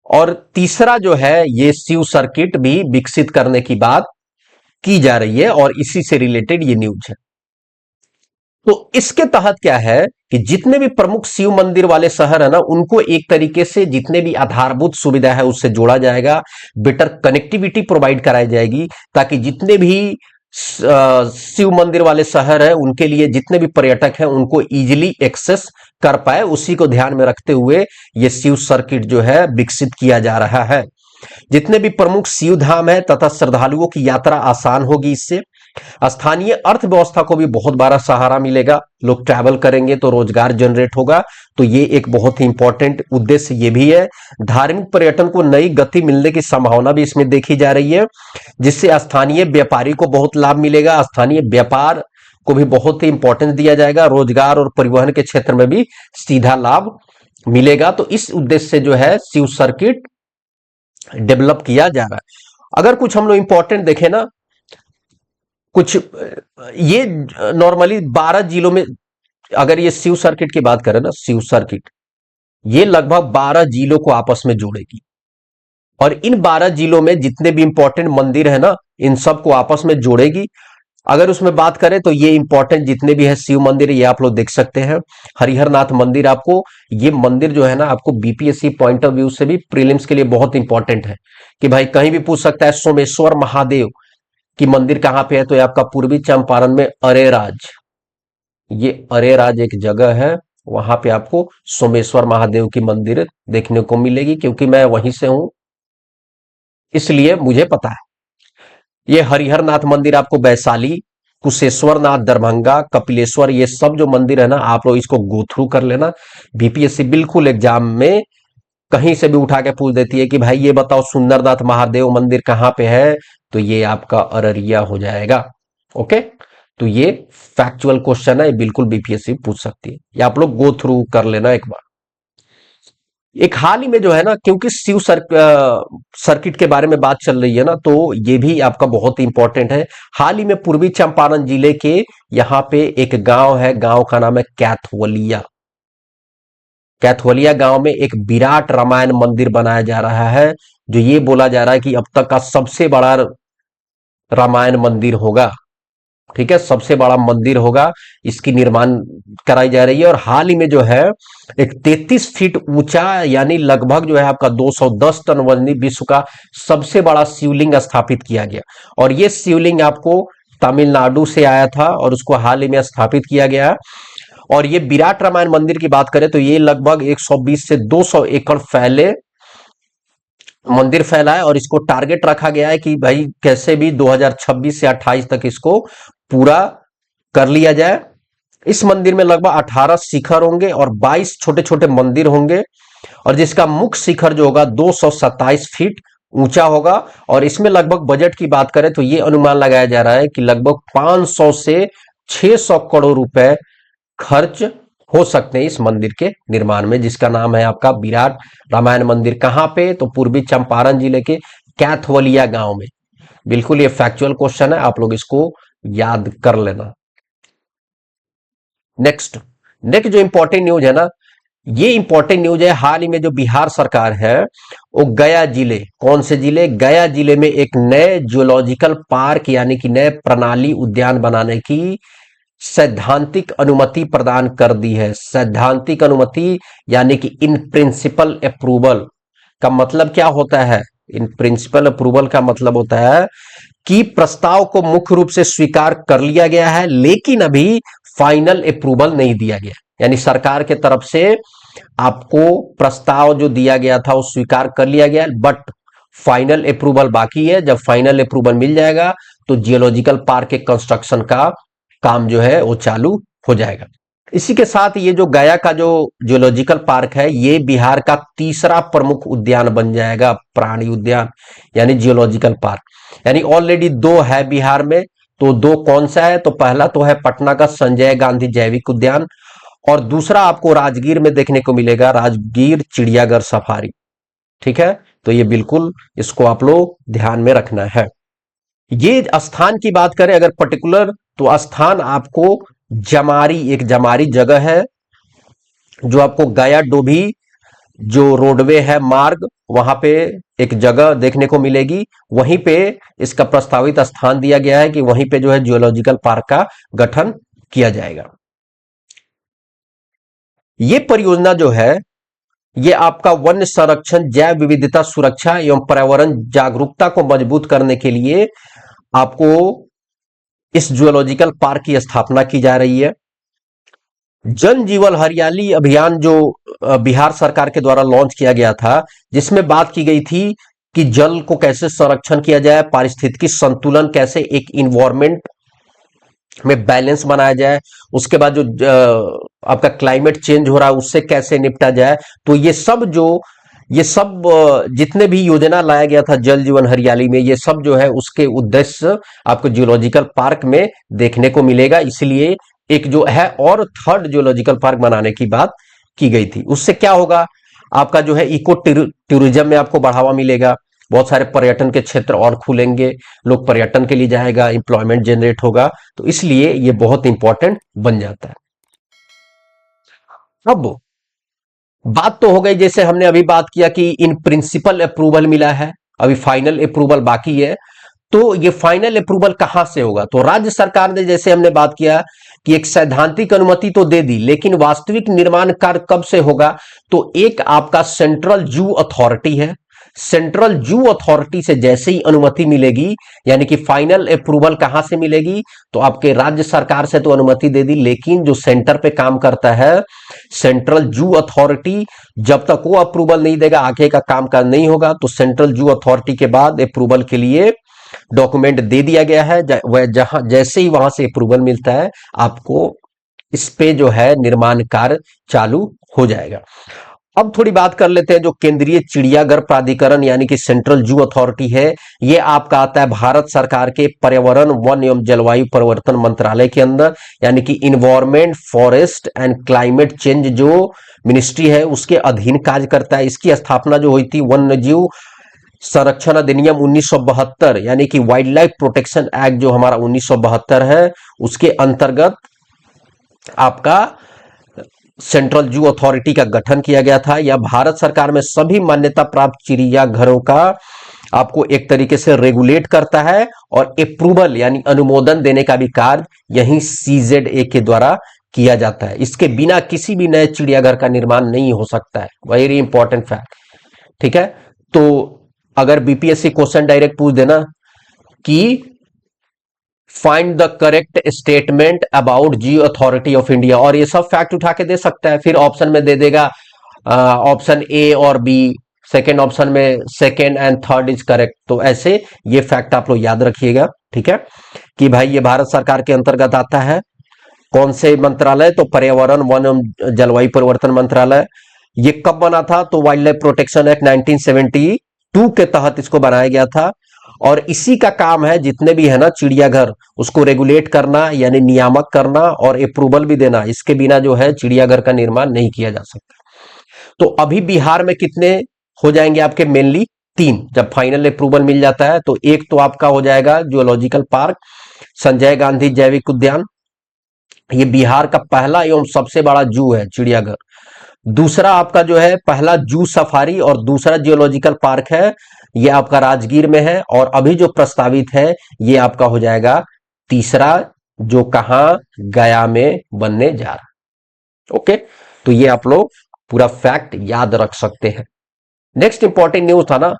और तीसरा जो है ये शिव सर्किट भी विकसित करने की बात की जा रही है, और इसी से रिलेटेड ये न्यूज है। तो इसके तहत क्या है कि जितने भी प्रमुख शिव मंदिर वाले शहर है ना, उनको एक तरीके से जितने भी आधारभूत सुविधा है उससे जोड़ा जाएगा, बेटर कनेक्टिविटी प्रोवाइड कराई जाएगी, ताकि जितने भी शिव मंदिर वाले शहर है उनके लिए जितने भी पर्यटक हैं उनको इजीली एक्सेस कर पाए। उसी को ध्यान में रखते हुए ये शिव सर्किट जो है विकसित किया जा रहा है। जितने भी प्रमुख शिव धाम है तथा श्रद्धालुओं की यात्रा आसान होगी, इससे स्थानीय अर्थव्यवस्था को भी बहुत बड़ा सहारा मिलेगा। लोग ट्रैवल करेंगे तो रोजगार जनरेट होगा, तो ये एक बहुत ही इंपॉर्टेंट उद्देश्य ये भी है। धार्मिक पर्यटन को नई गति मिलने की संभावना भी इसमें देखी जा रही है, जिससे स्थानीय व्यापारी को बहुत लाभ मिलेगा। स्थानीय व्यापार को भी बहुत ही इंपॉर्टेंस दिया जाएगा, रोजगार और परिवहन के क्षेत्र में भी सीधा लाभ मिलेगा। तो इस उद्देश्य से जो है शिव सर्किट डेवलप किया जा रहा है। अगर कुछ हम लोग इंपॉर्टेंट देखें ना, कुछ ये नॉर्मली 12 जिलों में, अगर ये शिव सर्किट की बात करें ना, शिव सर्किट ये लगभग 12 जिलों को आपस में जोड़ेगी, और इन 12 जिलों में जितने भी इंपॉर्टेंट मंदिर है ना, इन सबको आपस में जोड़ेगी। अगर उसमें बात करें तो ये इंपॉर्टेंट जितने भी है शिव मंदिर, ये आप लोग देख सकते हैं। हरिहर नाथ मंदिर, आपको ये मंदिर जो है ना, आपको बीपीएससी पॉइंट ऑफ व्यू से भी प्रीलिम्स के लिए बहुत इंपॉर्टेंट है, कि भाई कहीं भी पूछ सकता है सोमेश्वर महादेव की मंदिर कहां पे है, तो ये आपका पूर्वी चंपारण में अरेराज, ये अरेराज एक जगह है, वहां पे आपको सोमेश्वर महादेव की मंदिर देखने को मिलेगी, क्योंकि मैं वहीं से हूं इसलिए मुझे पता है। ये हरिहर नाथ मंदिर आपको वैशाली, कुशेश्वर नाथ दरभंगा, कपिलेश्वर, ये सब जो मंदिर है ना, आप लोग इसको गो थ्रू कर लेना। बीपीएससी बिल्कुल एग्जाम में कहीं से भी उठा के पूछ देती है कि भाई ये बताओ सुंदरनाथ महादेव मंदिर कहां पे है, तो ये आपका अररिया हो जाएगा। ओके, तो ये फैक्चुअल क्वेश्चन है, ये बिल्कुल बीपीएससी पूछ सकती है, ये आप लोग गो थ्रू कर लेना एक बार। एक हाल ही में जो है ना, क्योंकि शिव सर्किट के बारे में बात चल रही है ना, तो ये भी आपका बहुत इंपॉर्टेंट है। हाल ही में पूर्वी चंपारण जिले के यहां पे एक गांव है, गांव का नाम है कैथवलिया। कैथवलिया गांव में एक विराट रामायण मंदिर बनाया जा रहा है, जो ये बोला जा रहा है कि अब तक का सबसे बड़ा रामायण मंदिर होगा। ठीक है, सबसे बड़ा मंदिर होगा, इसकी निर्माण कराई जा रही है। और हाल ही में जो है एक 33 फीट ऊंचा, यानी लगभग जो है आपका 210 टन वजनी विश्व का सबसे बड़ा शिवलिंग स्थापित किया गया। और ये शिवलिंग आपको तमिलनाडु से आया था और उसको हाल ही में स्थापित किया गया। और ये विराट रामायण मंदिर की बात करें तो ये लगभग 120 से 200 एकड़ फैले मंदिर फैला है, और इसको टारगेट रखा गया है कि भाई कैसे भी 2026 से 28 तक इसको पूरा कर लिया जाए। इस मंदिर में लगभग 18 शिखर होंगे और 22 छोटे छोटे मंदिर होंगे, और जिसका मुख्य शिखर जो होगा 227 फीट ऊंचा होगा। और इसमें लगभग बजट की बात करें तो ये अनुमान लगाया जा रहा है कि लगभग 500 से 600 करोड़ रुपए खर्च हो सकते हैं इस मंदिर के निर्माण में, जिसका नाम है आपका विराट रामायण मंदिर। कहां पे, तो पूर्वी चंपारण जिले के कैथवलिया गांव में। बिल्कुल ये फैक्चुअल क्वेश्चन है, आप लोग इसको याद कर लेना। नेक्स्ट जो इंपॉर्टेंट न्यूज है ना, ये इंपॉर्टेंट न्यूज है। हाल ही में जो बिहार सरकार है वो गया जिले, कौन से जिले, गया जिले में एक नए जियोलॉजिकल पार्क यानी कि नए प्रणाली उद्यान बनाने की सैद्धांतिक अनुमति प्रदान कर दी है। सैद्धांतिक अनुमति यानी कि इन प्रिंसिपल अप्रूवल का मतलब क्या होता है? इन प्रिंसिपल अप्रूवल का मतलब होता है कि प्रस्ताव को मुख्य रूप से स्वीकार कर लिया गया है, लेकिन अभी फाइनल अप्रूवल नहीं दिया गया, यानी सरकार के तरफ से आपको प्रस्ताव जो दिया गया था वो स्वीकार कर लिया गया, बट फाइनल अप्रूवल बाकी है। जब फाइनल अप्रूवल मिल जाएगा तो जियोलॉजिकल पार्क के कंस्ट्रक्शन का काम जो है वो चालू हो जाएगा। इसी के साथ ये जो गया का जो जियोलॉजिकल पार्क है ये बिहार का तीसरा प्रमुख उद्यान बन जाएगा, प्राणी उद्यान यानी जियोलॉजिकल पार्क। यानी ऑलरेडी दो है बिहार में, तो दो कौन सा है? तो पहला तो है पटना का संजय गांधी जैविक उद्यान, और दूसरा आपको राजगीर में देखने को मिलेगा, राजगीर चिड़ियाघर सफारी। ठीक है, तो ये बिल्कुल इसको आप लोग ध्यान में रखना है। ये स्थान की बात करें अगर पर्टिकुलर, तो स्थान आपको जमारी, एक जमारी जगह है जो आपको गया डोभी जो रोडवे है मार्ग, वहां पे एक जगह देखने को मिलेगी। वहीं पे इसका प्रस्तावित स्थान दिया गया है कि वहीं पे जो है जियोलॉजिकल पार्क का गठन किया जाएगा। ये परियोजना जो है ये आपका वन्य संरक्षण, जैव विविधता सुरक्षा एवं पर्यावरण जागरूकता को मजबूत करने के लिए आपको इस जियोलॉजिकल पार्क की स्थापना की जा रही है। जन जीवन हरियाली अभियान जो बिहार सरकार के द्वारा लॉन्च किया गया था, जिसमें बात की गई थी कि जल को कैसे संरक्षण किया जाए, पारिस्थितिकी संतुलन कैसे एक इन्वायरमेंट में बैलेंस बनाया जाए, उसके बाद जो आपका क्लाइमेट चेंज हो रहा है उससे कैसे निपटा जाए। तो ये सब जितने भी योजना लाया गया था जल जीवन हरियाली में, ये सब जो है उसके उद्देश्य आपको जियोलॉजिकल पार्क में देखने को मिलेगा। इसलिए एक जो है और थर्ड जियोलॉजिकल पार्क बनाने की बात की गई थी। उससे क्या होगा, आपका जो है इको टूरिज्म में आपको बढ़ावा मिलेगा, बहुत सारे पर्यटन के क्षेत्र और खुलेंगे, लोग पर्यटन के लिए जाएगा, इंप्लॉयमेंट जनरेट होगा, तो इसलिए ये बहुत इंपॉर्टेंट बन जाता है। अब बात तो हो गई, जैसे हमने अभी बात किया कि इन प्रिंसिपल अप्रूवल मिला है, अभी फाइनल अप्रूवल बाकी है। तो ये फाइनल अप्रूवल कहां से होगा? तो राज्य सरकार ने, जैसे हमने बात किया कि एक सैद्धांतिक अनुमति तो दे दी, लेकिन वास्तविक निर्माण कार्य कब से होगा? तो एक आपका सेंट्रल जू अथॉरिटी है, सेंट्रल जू अथॉरिटी से जैसे ही अनुमति मिलेगी, यानी कि फाइनल अप्रूवल कहां से मिलेगी? तो आपके राज्य सरकार से तो अनुमति दे दी, लेकिन जो सेंटर पे काम करता है सेंट्रल जू अथॉरिटी, जब तक वो अप्रूवल नहीं देगा आगे का काम का नहीं होगा। तो सेंट्रल जू अथॉरिटी के बाद अप्रूवल के लिए डॉक्यूमेंट दे दिया गया है, जहां जैसे ही वहां से अप्रूवल मिलता है आपको इस पे जो है निर्माण कार्य चालू हो जाएगा। अब थोड़ी बात कर लेते हैं जो केंद्रीय चिड़ियाघर प्राधिकरण यानी कि सेंट्रल जू अथॉरिटी है, ये आपका आता है भारत सरकार के पर्यावरण, वन एवं जलवायु परिवर्तन मंत्रालय के अंदर, यानी कि environment, forest and climate change जो मिनिस्ट्री है उसके अधीन कार्य करता है। इसकी स्थापना जो हुई थी वन्य जीव संरक्षण अधिनियम 1972 यानी कि वाइल्ड लाइफ प्रोटेक्शन एक्ट जो हमारा 1972 है, उसके अंतर्गत आपका सेंट्रल जू अथॉरिटी का गठन किया गया था। यह भारत सरकार में सभी मान्यता प्राप्त चिड़ियाघरों का आपको एक तरीके से रेगुलेट करता है, और अप्रूवल यानी अनुमोदन देने का भी कार्य यही CZA के द्वारा किया जाता है। इसके बिना किसी भी नए चिड़ियाघर का निर्माण नहीं हो सकता है, वेरी इंपॉर्टेंट फैक्ट। ठीक है, तो अगर BPSC क्वेश्चन डायरेक्ट पूछ देना कि find the correct statement about Jio authority of India, और ये सब फैक्ट उठा के दे सकता है, फिर ऑप्शन में दे देगा ऑप्शन A और B, सेकेंड ऑप्शन में second and third is correct. तो ऐसे ये फैक्ट आप लोग याद रखिएगा, ठीक है, कि भाई ये भारत सरकार के अंतर्गत आता है। कौन से मंत्रालय? तो पर्यावरण, वन एवं जलवायु परिवर्तन मंत्रालय। ये कब बना था? तो वाइल्ड लाइफ प्रोटेक्शन एक्ट 1972 के तहत इसको बनाया गया था, और इसी का काम है जितने भी है ना चिड़ियाघर उसको रेगुलेट करना यानी नियामक करना और अप्रूवल भी देना। इसके बिना जो है चिड़ियाघर का निर्माण नहीं किया जा सकता। तो अभी बिहार में कितने हो जाएंगे आपके? मेनली 3। जब फाइनल अप्रूवल मिल जाता है तो एक तो आपका हो जाएगा जियोलॉजिकल पार्क संजय गांधी जैविक उद्यान, ये बिहार का पहला एवं सबसे बड़ा जू है चिड़ियाघर। दूसरा आपका जो है पहला जू सफारी और दूसरा जियोलॉजिकल पार्क है, ये आपका राजगीर में है, और अभी जो प्रस्तावित है ये आपका हो जाएगा तीसरा, जो कहां? गया में बनने जा रहा। ओके, तो ये आप लोग पूरा फैक्ट याद रख सकते हैं। नेक्स्ट इंपॉर्टेंट न्यूज था ना,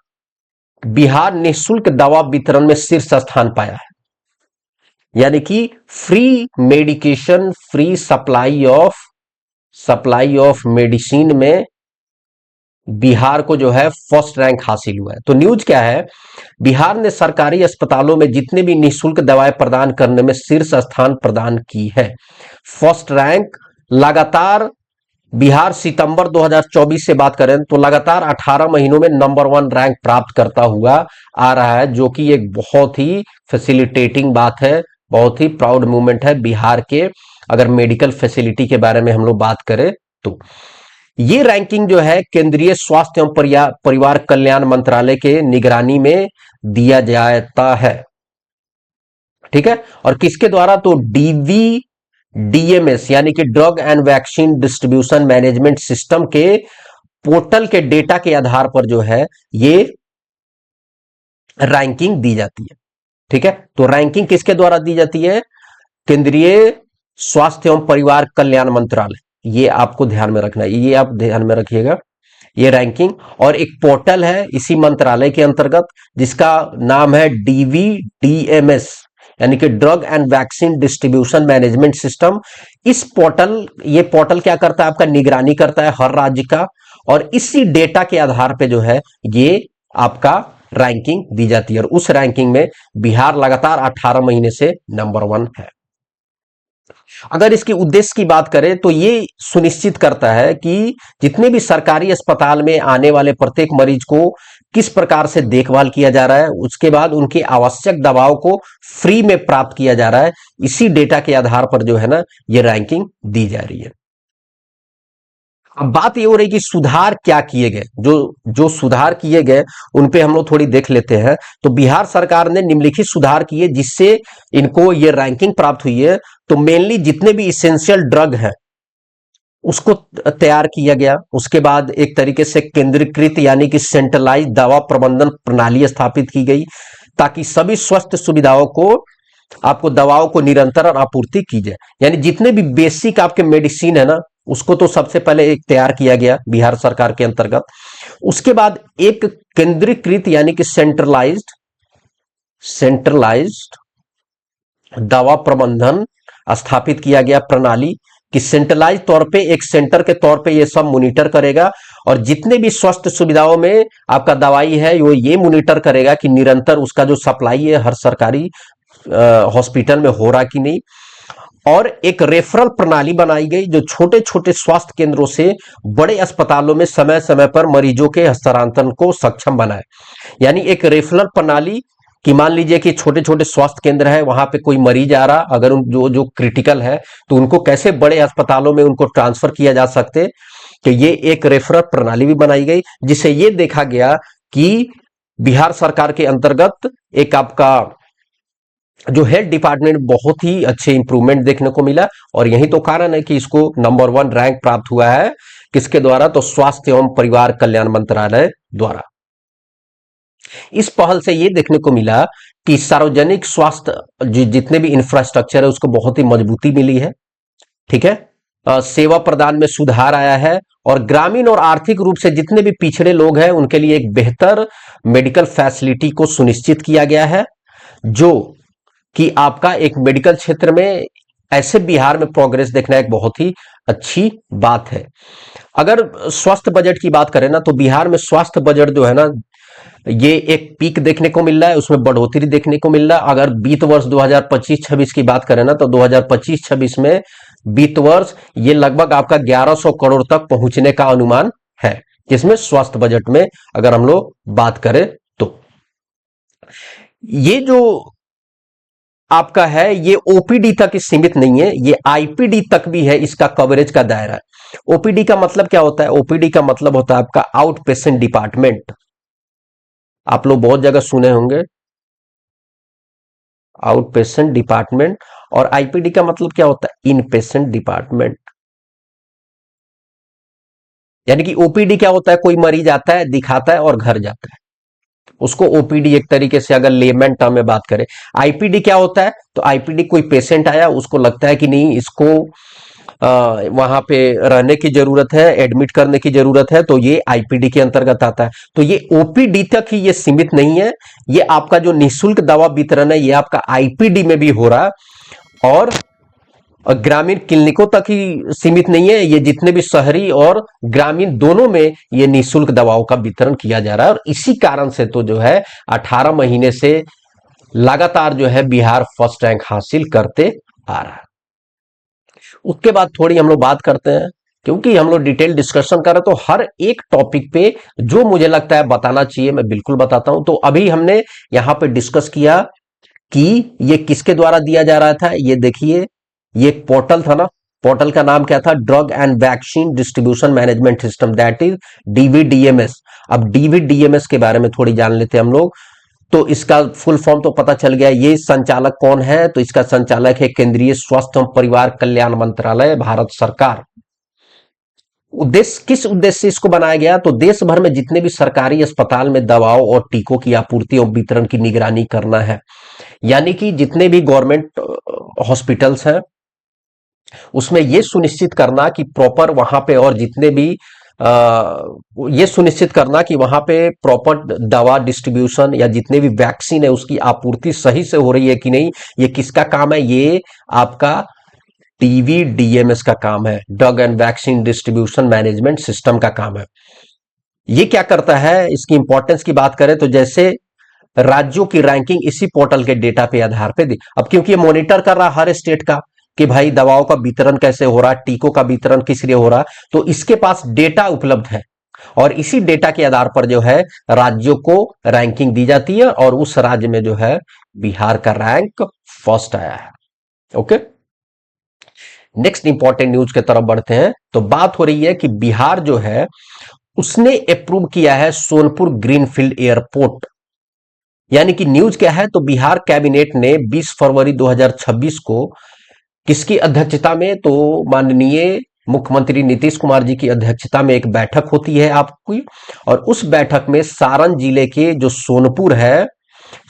बिहार निःशुल्क दवा वितरण में शीर्ष स्थान पाया है। यानी कि free medication, free supply of medicine में बिहार को जो है फर्स्ट रैंक हासिल हुआ है। तो न्यूज क्या है, बिहार ने सरकारी अस्पतालों में जितने भी निःशुल्क दवाएं प्रदान करने में शीर्ष स्थान प्रदान की है। फर्स्ट रैंक लगातार बिहार सितंबर 2024 से बात करें तो लगातार 18 महीनों में नंबर 1 रैंक प्राप्त करता हुआ आ रहा है, जो कि एक बहुत ही फैसिलिटेटिंग बात है, बहुत ही प्राउड मूवमेंट है बिहार के। अगर मेडिकल फैसिलिटी के बारे में हम लोग बात करें तो ये रैंकिंग जो है केंद्रीय स्वास्थ्य एवं परिवार कल्याण मंत्रालय के निगरानी में दिया जाता है। ठीक है, और किसके द्वारा, तो डीवीडीएमएस यानी कि drug and vaccine distribution management system के पोर्टल के डेटा के आधार पर जो है ये रैंकिंग दी जाती है। ठीक है, तो रैंकिंग किसके द्वारा दी जाती है, केंद्रीय स्वास्थ्य एवं परिवार कल्याण मंत्रालय। ये आपको ध्यान में रखना है, ये आप ध्यान में रखिएगा, ये रैंकिंग। और एक पोर्टल है इसी मंत्रालय के अंतर्गत जिसका नाम है डीवीडीएमएस यानी कि drug and vaccine distribution management system. ये पोर्टल क्या करता है, आपका निगरानी करता है हर राज्य का, और इसी डेटा के आधार पे जो है ये आपका रैंकिंग दी जाती है। और उस रैंकिंग में बिहार लगातार 18 महीने से नंबर 1 है। अगर इसके उद्देश्य की बात करें तो ये सुनिश्चित करता है कि जितने भी सरकारी अस्पताल में आने वाले प्रत्येक मरीज को किस प्रकार से देखभाल किया जा रहा है, उसके बाद उनकी आवश्यक दवाओं को फ्री में प्राप्त किया जा रहा है। इसी डेटा के आधार पर जो है ना ये रैंकिंग दी जा रही है। अब बात ये हो रही कि सुधार क्या किए गए, जो जो सुधार किए गए उन पे हम लोग थोड़ी देख लेते हैं। तो बिहार सरकार ने निम्नलिखित सुधार किए जिससे इनको ये रैंकिंग प्राप्त हुई है। तो मेनली जितने भी इसेंशियल ड्रग हैं उसको तैयार किया गया। उसके बाद एक तरीके से केंद्रीकृत यानी कि सेंट्रलाइज दवा प्रबंधन प्रणाली स्थापित की गई ताकि सभी स्वास्थ्य सुविधाओं को आपको दवाओं को निरंतर और आपूर्ति की जाए। यानी जितने भी बेसिक आपके मेडिसिन है ना उसको तो सबसे पहले एक तैयार किया गया बिहार सरकार के अंतर्गत। उसके बाद एक केंद्रीकृत यानी कि सेंट्रलाइज्ड दवा प्रबंधन स्थापित किया गया प्रणाली कि सेंट्रलाइज तौर पे एक सेंटर के तौर पे ये सब मॉनिटर करेगा और जितने भी स्वास्थ्य सुविधाओं में आपका दवाई है वो ये मॉनिटर करेगा कि निरंतर उसका जो सप्लाई है हर सरकारी हॉस्पिटल में हो रहा कि नहीं। और एक रेफरल प्रणाली बनाई गई जो छोटे छोटे स्वास्थ्य केंद्रों से बड़े अस्पतालों में समय समय पर मरीजों के हस्तांतरण को सक्षम बनाए। यानी एक रेफरल प्रणाली कि मान लीजिए कि छोटे छोटे स्वास्थ्य केंद्र है, वहां पे कोई मरीज आ रहा, अगर उन जो जो क्रिटिकल है तो उनको कैसे बड़े अस्पतालों में उनको ट्रांसफर किया जा सकते। तो ये एक रेफरल प्रणाली भी बनाई गई जिसे ये देखा गया कि बिहार सरकार के अंतर्गत एक आपका जो हेल्थ डिपार्टमेंट बहुत ही अच्छे इंप्रूवमेंट देखने को मिला। और यही तो कारण है कि इसको नंबर 1 रैंक प्राप्त हुआ है किसके द्वारा, तो स्वास्थ्य एवं परिवार कल्याण मंत्रालय द्वारा। इस पहल से यह देखने को मिला कि सार्वजनिक स्वास्थ्य जितने भी इंफ्रास्ट्रक्चर है उसको बहुत ही मजबूती मिली है। ठीक है, सेवा प्रदान में सुधार आया है और ग्रामीण और आर्थिक रूप से जितने भी पिछड़े लोग हैं उनके लिए एक बेहतर मेडिकल फैसिलिटी को सुनिश्चित किया गया है, जो कि आपका एक मेडिकल क्षेत्र में ऐसे बिहार में प्रोग्रेस देखना एक बहुत ही अच्छी बात है। अगर स्वास्थ्य बजट की बात करें ना तो बिहार में स्वास्थ्य बजट जो है ना ये एक पीक देखने को मिल रहा है, उसमें बढ़ोतरी देखने को मिल रहा है। अगर वित्त वर्ष 2025-26 की बात करें ना तो 2025-26 में वित्त वर्ष ये लगभग आपका 1100 करोड़ तक पहुंचने का अनुमान है, जिसमें स्वास्थ्य बजट में अगर हम लोग बात करें तो ये जो आपका है ये ओपीडी तक ही सीमित नहीं है, ये आईपीडी तक भी है इसका कवरेज का दायरा। ओपीडी का मतलब क्या होता है, ओपीडी का मतलब होता है आपका आउट पेशेंट डिपार्टमेंट। आप लोग बहुत जगह सुने होंगे आउट पेशेंट डिपार्टमेंट, और आईपीडी का मतलब क्या होता है, इन पेशेंट डिपार्टमेंट। यानी कि ओपीडी क्या होता है, कोई मरीज आता है दिखाता है और घर जाता है। उसको ओपीडी एक तरीके से अगर लेमैन टर्म में बात करें। आईपीडी क्या होता है? तो आईपीडी कोई पेशेंट आया, उसको लगता है कि नहीं इसको वहां पे रहने की जरूरत है, एडमिट करने की जरूरत है, तो ये आईपीडी के अंतर्गत आता है। तो ये ओपीडी तक ही ये सीमित नहीं है, ये आपका जो निःशुल्क दवा वितरण है ये आपका आईपीडी में भी हो रहा है, और ग्रामीण क्लिनिकों तक ही सीमित नहीं है, ये जितने भी शहरी और ग्रामीण दोनों में ये निःशुल्क दवाओं का वितरण किया जा रहा है। और इसी कारण से तो जो है 18 महीने से लगातार जो है बिहार फर्स्ट रैंक हासिल करते आ रहा है। उसके बाद थोड़ी हम लोग बात करते हैं, क्योंकि हम लोग डिटेल डिस्कशन कर रहे हैं तो हर एक टॉपिक पे जो मुझे लगता है बताना चाहिए मैं बिल्कुल बताता हूं। तो अभी हमने यहां पे डिस्कस किया कि ये किसके द्वारा दिया जा रहा था। ये देखिए, ये एक पोर्टल था ना, पोर्टल का नाम क्या था? Drug and vaccine distribution management system, that is DVDMS. अब डीवीडीएमएस के बारे में थोड़ी जान लेते हैं हम लोग। तो इसका फुल फॉर्म तो पता चल गया। ये संचालक कौन है? तो इसका संचालक है केंद्रीय स्वास्थ्य एवं परिवार कल्याण मंत्रालय, भारत सरकार। उद्देश्य, किस उद्देश्य से इसको बनाया गया? तो देश भर में जितने भी सरकारी अस्पताल में दवाओं और टीकों की आपूर्ति और वितरण की निगरानी करना है। यानी कि जितने भी गवर्नमेंट हॉस्पिटल्स हैं उसमें ये सुनिश्चित करना कि प्रॉपर वहां पे, और जितने भी ये सुनिश्चित करना कि वहां पे प्रॉपर दवा डिस्ट्रीब्यूशन या जितने भी वैक्सीन है उसकी आपूर्ति सही से हो रही है कि नहीं। ये किसका काम है? ये आपका डीवीडीएमएस का काम है, drug and vaccine distribution management system का काम है। ये क्या करता है, इसकी इंपॉर्टेंस की बात करें तो जैसे राज्यों की रैंकिंग इसी पोर्टल के डेटा पे आधार पे दी। अब क्योंकि ये मॉनिटर कर रहा हर स्टेट का कि भाई दवाओं का वितरण कैसे हो रहा है, टीकों का वितरण किस लिए हो रहा है, तो इसके पास डेटा उपलब्ध है और इसी डेटा के आधार पर जो है राज्यों को रैंकिंग दी जाती है, और उस राज्य में जो है बिहार का रैंक फर्स्ट आया है। ओके, नेक्स्ट इंपॉर्टेंट न्यूज की तरफ बढ़ते हैं। तो बात हो रही है कि बिहार जो है उसने अप्रूव किया है सोनपुर ग्रीनफील्ड एयरपोर्ट। यानी कि न्यूज क्या है? तो बिहार कैबिनेट ने 20 फरवरी 2026 को किसकी अध्यक्षता में? तो माननीय मुख्यमंत्री नीतीश कुमार जी की अध्यक्षता में एक बैठक होती है आपकी, और उस बैठक में सारण जिले के जो सोनपुर है,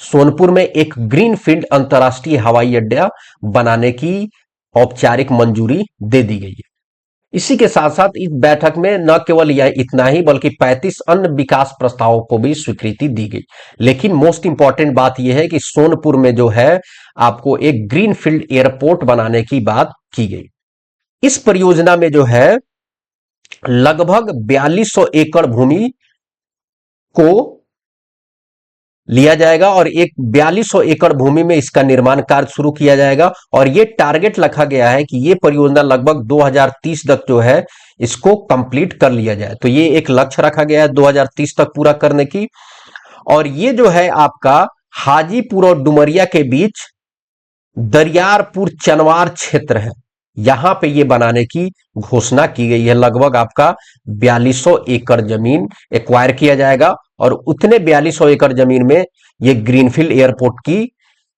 सोनपुर में एक ग्रीनफील्ड अंतर्राष्ट्रीय हवाई अड्डा बनाने की औपचारिक मंजूरी दे दी गई है। इसी के साथ साथ इस बैठक में न केवल यह इतना ही बल्कि 35 अन्य विकास प्रस्तावों को भी स्वीकृति दी गई। लेकिन मोस्ट इंपॉर्टेंट बात यह है कि सोनपुर में जो है आपको एक ग्रीनफील्ड एयरपोर्ट बनाने की बात की गई। इस परियोजना में जो है लगभग 4200 एकड़ भूमि को लिया जाएगा और एक 4200 एकड़ भूमि में इसका निर्माण कार्य शुरू किया जाएगा, और ये टारगेट रखा गया है कि ये परियोजना लगभग 2030 तक जो है इसको कंप्लीट कर लिया जाए। तो ये एक लक्ष्य रखा गया है 2030 तक पूरा करने की। और ये जो है आपका हाजीपुर और डुमरिया के बीच दरियारपुर चनवार क्षेत्र है, यहां पे ये बनाने की घोषणा की गई है। लगभग आपका 4200 एकड़ जमीन एक्वायर किया जाएगा, और उतने 4200 एकड़ जमीन में ये ग्रीनफील्ड एयरपोर्ट की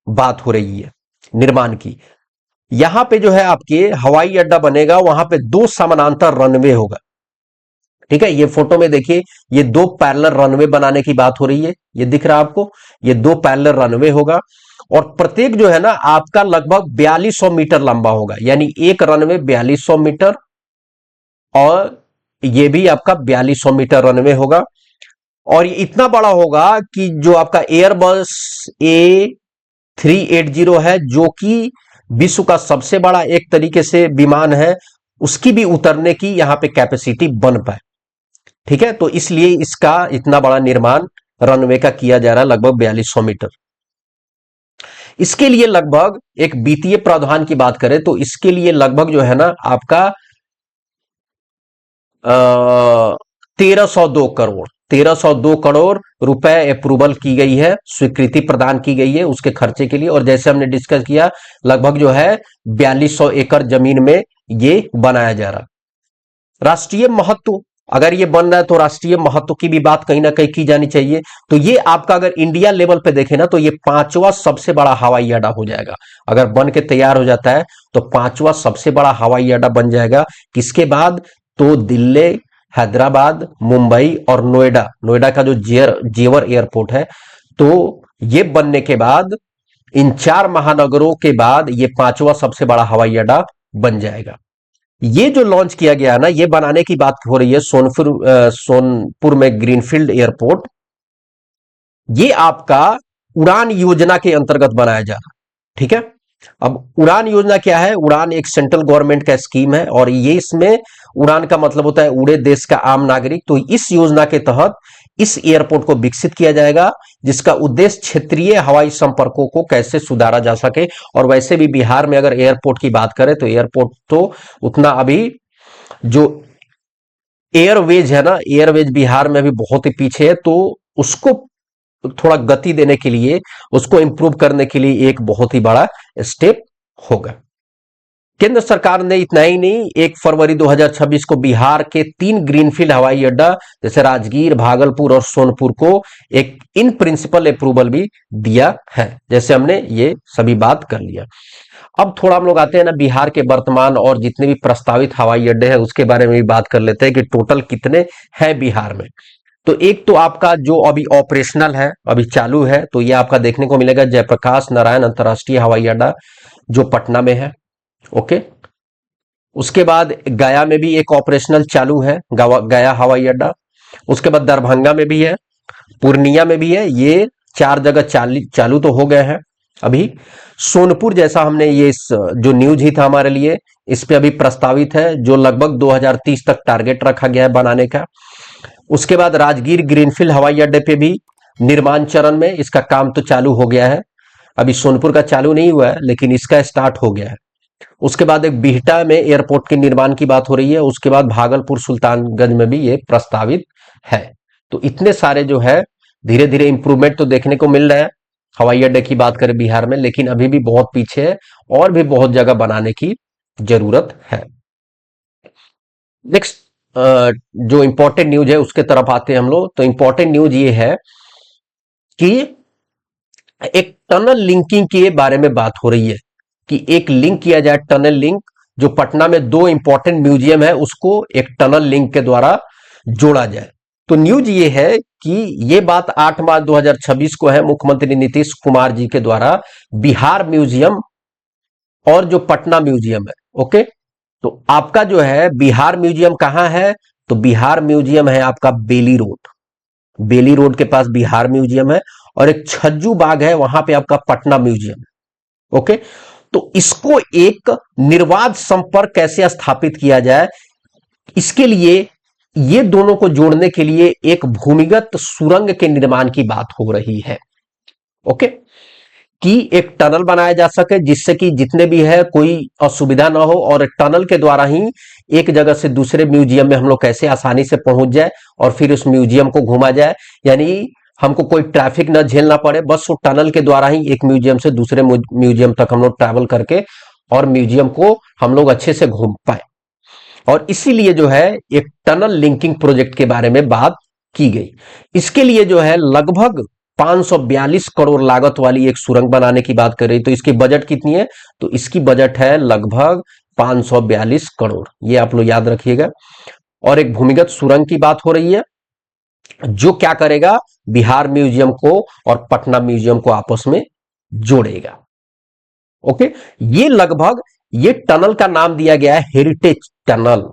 बात हो रही है, निर्माण की। यहां पे जो है आपके हवाई अड्डा बनेगा, वहां पे 2 समानांतर रनवे होगा। ठीक है, ये फोटो में देखिए, ये 2 पैरेलल रनवे बनाने की बात हो रही है, ये दिख रहा है आपको, ये 2 पैरेलल रनवे होगा, और प्रत्येक जो है ना आपका लगभग 4200 मीटर लंबा होगा। यानी एक रनवे 4200 मीटर, और ये भी आपका 4200 मीटर रनवे होगा। और ये इतना बड़ा होगा कि जो आपका एयरबस A380 है, जो कि विश्व का सबसे बड़ा एक तरीके से विमान है, उसकी भी उतरने की यहां पे कैपेसिटी बन पाए। ठीक है, तो इसलिए इसका इतना बड़ा निर्माण रनवे का किया जा रहा है, लगभग 4200 मीटर। इसके लिए लगभग एक वित्तीय प्रावधान की बात करें तो इसके लिए लगभग जो है ना आपका 1302 करोड़ रुपए अप्रूवल की गई है, स्वीकृति प्रदान की गई है उसके खर्चे के लिए। और जैसे हमने डिस्कस किया, लगभग जो है 4200 एकड़ जमीन में ये बनाया जा रहा। राष्ट्रीय महत्व, अगर ये बन रहा है तो राष्ट्रीय महत्व की भी बात कहीं ना कहीं की जानी चाहिए। तो ये आपका अगर इंडिया लेवल पे देखें ना तो ये 5वां सबसे बड़ा हवाई अड्डा हो जाएगा। अगर बन के तैयार हो जाता है तो 5वां सबसे बड़ा हवाई अड्डा बन जाएगा। किसके बाद? तो दिल्ली हैदराबाद, मुंबई और नोएडा, नोएडा का जो जेवर एयरपोर्ट है, तो ये बनने के बाद इन 4 महानगरों के बाद ये 5वां सबसे बड़ा हवाई अड्डा बन जाएगा। ये जो लॉन्च किया गया है ना, ये बनाने की बात हो रही है सोनपुर में ग्रीनफील्ड एयरपोर्ट। ये आपका उड़ान योजना के अंतर्गत बनाया जा रहा है, ठीक है। अब उड़ान योजना क्या है? उड़ान एक सेंट्रल गवर्नमेंट का स्कीम है और ये इसमें उड़ान का मतलब होता है उड़े देश का आम नागरिक। तो इस योजना के तहत इस एयरपोर्ट को विकसित किया जाएगा, जिसका उद्देश्य क्षेत्रीय हवाई संपर्कों को कैसे सुधारा जा सके। और वैसे भी बिहार में अगर एयरपोर्ट की बात करें तो एयरपोर्ट तो उतना अभी जो एयरवेज है ना, एयरवेज बिहार में भी बहुत ही पीछे है। तो उसको थोड़ा गति देने के लिए, उसको इंप्रूव करने के लिए एक बहुत ही बड़ा स्टेप होगा। केंद्र सरकार ने इतना ही नहीं, 1 फरवरी 2026 को बिहार के 3 ग्रीनफील्ड हवाई अड्डा जैसे राजगीर, भागलपुर और सोनपुर को एक इन प्रिंसिपल अप्रूवल भी दिया है। जैसे हमने ये सभी बात कर लिया। अब थोड़ा हम लोग आते हैं ना बिहार के वर्तमान और जितने भी प्रस्तावित हवाई अड्डे हैं उसके बारे में भी बात कर लेते हैं कि टोटल कितने हैं बिहार में। तो एक तो आपका जो अभी ऑपरेशनल है, अभी चालू है, तो ये आपका देखने को मिलेगा जयप्रकाश नारायण अंतर्राष्ट्रीय हवाई अड्डा जो पटना में है। ओके, उसके बाद गया में भी एक ऑपरेशनल चालू है, गया हवाई अड्डा। उसके बाद दरभंगा में भी है, पूर्णिया में भी है। ये 4 जगह चालू तो हो गए हैं। अभी सोनपुर जैसा हमने ये जो न्यूज ही था हमारे लिए, इस पे अभी प्रस्तावित है जो लगभग 2030 तक टारगेट रखा गया है बनाने का। उसके बाद राजगीर ग्रीनफील्ड हवाई अड्डे पे भी निर्माण चरण में, इसका काम तो चालू हो गया है। अभी सोनपुर का चालू नहीं हुआ है लेकिन इसका स्टार्ट हो गया है। उसके बाद एक बिहटा में एयरपोर्ट के निर्माण की बात हो रही है। उसके बाद भागलपुर सुल्तानगंज में भी ये प्रस्तावित है। तो इतने सारे जो है धीरे धीरे इंप्रूवमेंट तो देखने को मिल रहा है हवाई अड्डे की बात करें बिहार में, लेकिन अभी भी बहुत पीछे है और भी बहुत जगह बनाने की जरूरत है। नेक्स्ट जो इंपॉर्टेंट न्यूज है उसके तरफ आते हैं हम लोग। तो इंपॉर्टेंट न्यूज ये है कि एक टनल लिंकिंग के बारे में बात हो रही है कि एक लिंक किया जाए, टनल लिंक, जो पटना में 2 इंपॉर्टेंट म्यूजियम है उसको एक टनल लिंक के द्वारा जोड़ा जाए। तो न्यूज ये है कि ये बात 8 मार्च 2026 को है, मुख्यमंत्री नीतीश कुमार जी के द्वारा बिहार म्यूजियम और जो पटना म्यूजियम है। ओके, तो आपका जो है बिहार म्यूजियम कहां है? तो बिहार म्यूजियम है आपका बेली रोड, बेली रोड के पास बिहार म्यूजियम है। और एक छज्जू बाग है, वहां पे आपका पटना म्यूजियम है। ओके, तो इसको एक निर्बाध संपर्क कैसे स्थापित किया जाए, इसके लिए ये दोनों को जोड़ने के लिए एक भूमिगत सुरंग के निर्माण की बात हो रही है। ओके, कि एक टनल बनाया जा सके जिससे कि जितने भी है कोई असुविधा ना हो, और टनल के द्वारा ही एक जगह से दूसरे म्यूजियम में हम लोग कैसे आसानी से पहुंच जाए और फिर उस म्यूजियम को घूमा जाए। यानी हमको कोई ट्रैफिक ना झेलना पड़े, बस वो टनल के द्वारा ही एक म्यूजियम से दूसरे म्यूजियम तक हम लोग ट्रैवल करके और म्यूजियम को हम लोग अच्छे से घूम पाए। और इसीलिए जो है एक टनल लिंकिंग प्रोजेक्ट के बारे में बात की गई। इसके लिए जो है लगभग 542 करोड़ लागत वाली एक सुरंग बनाने की बात कर रही। तो इसकी बजट कितनी है? तो इसकी बजट है लगभग 542 करोड़, ये आप लोग याद रखिएगा। और एक भूमिगत सुरंग की बात हो रही है जो क्या करेगा, बिहार म्यूजियम को और पटना म्यूजियम को आपस में जोड़ेगा। ओके, ये लगभग, ये टनल का नाम दिया गया है हेरिटेज टनल।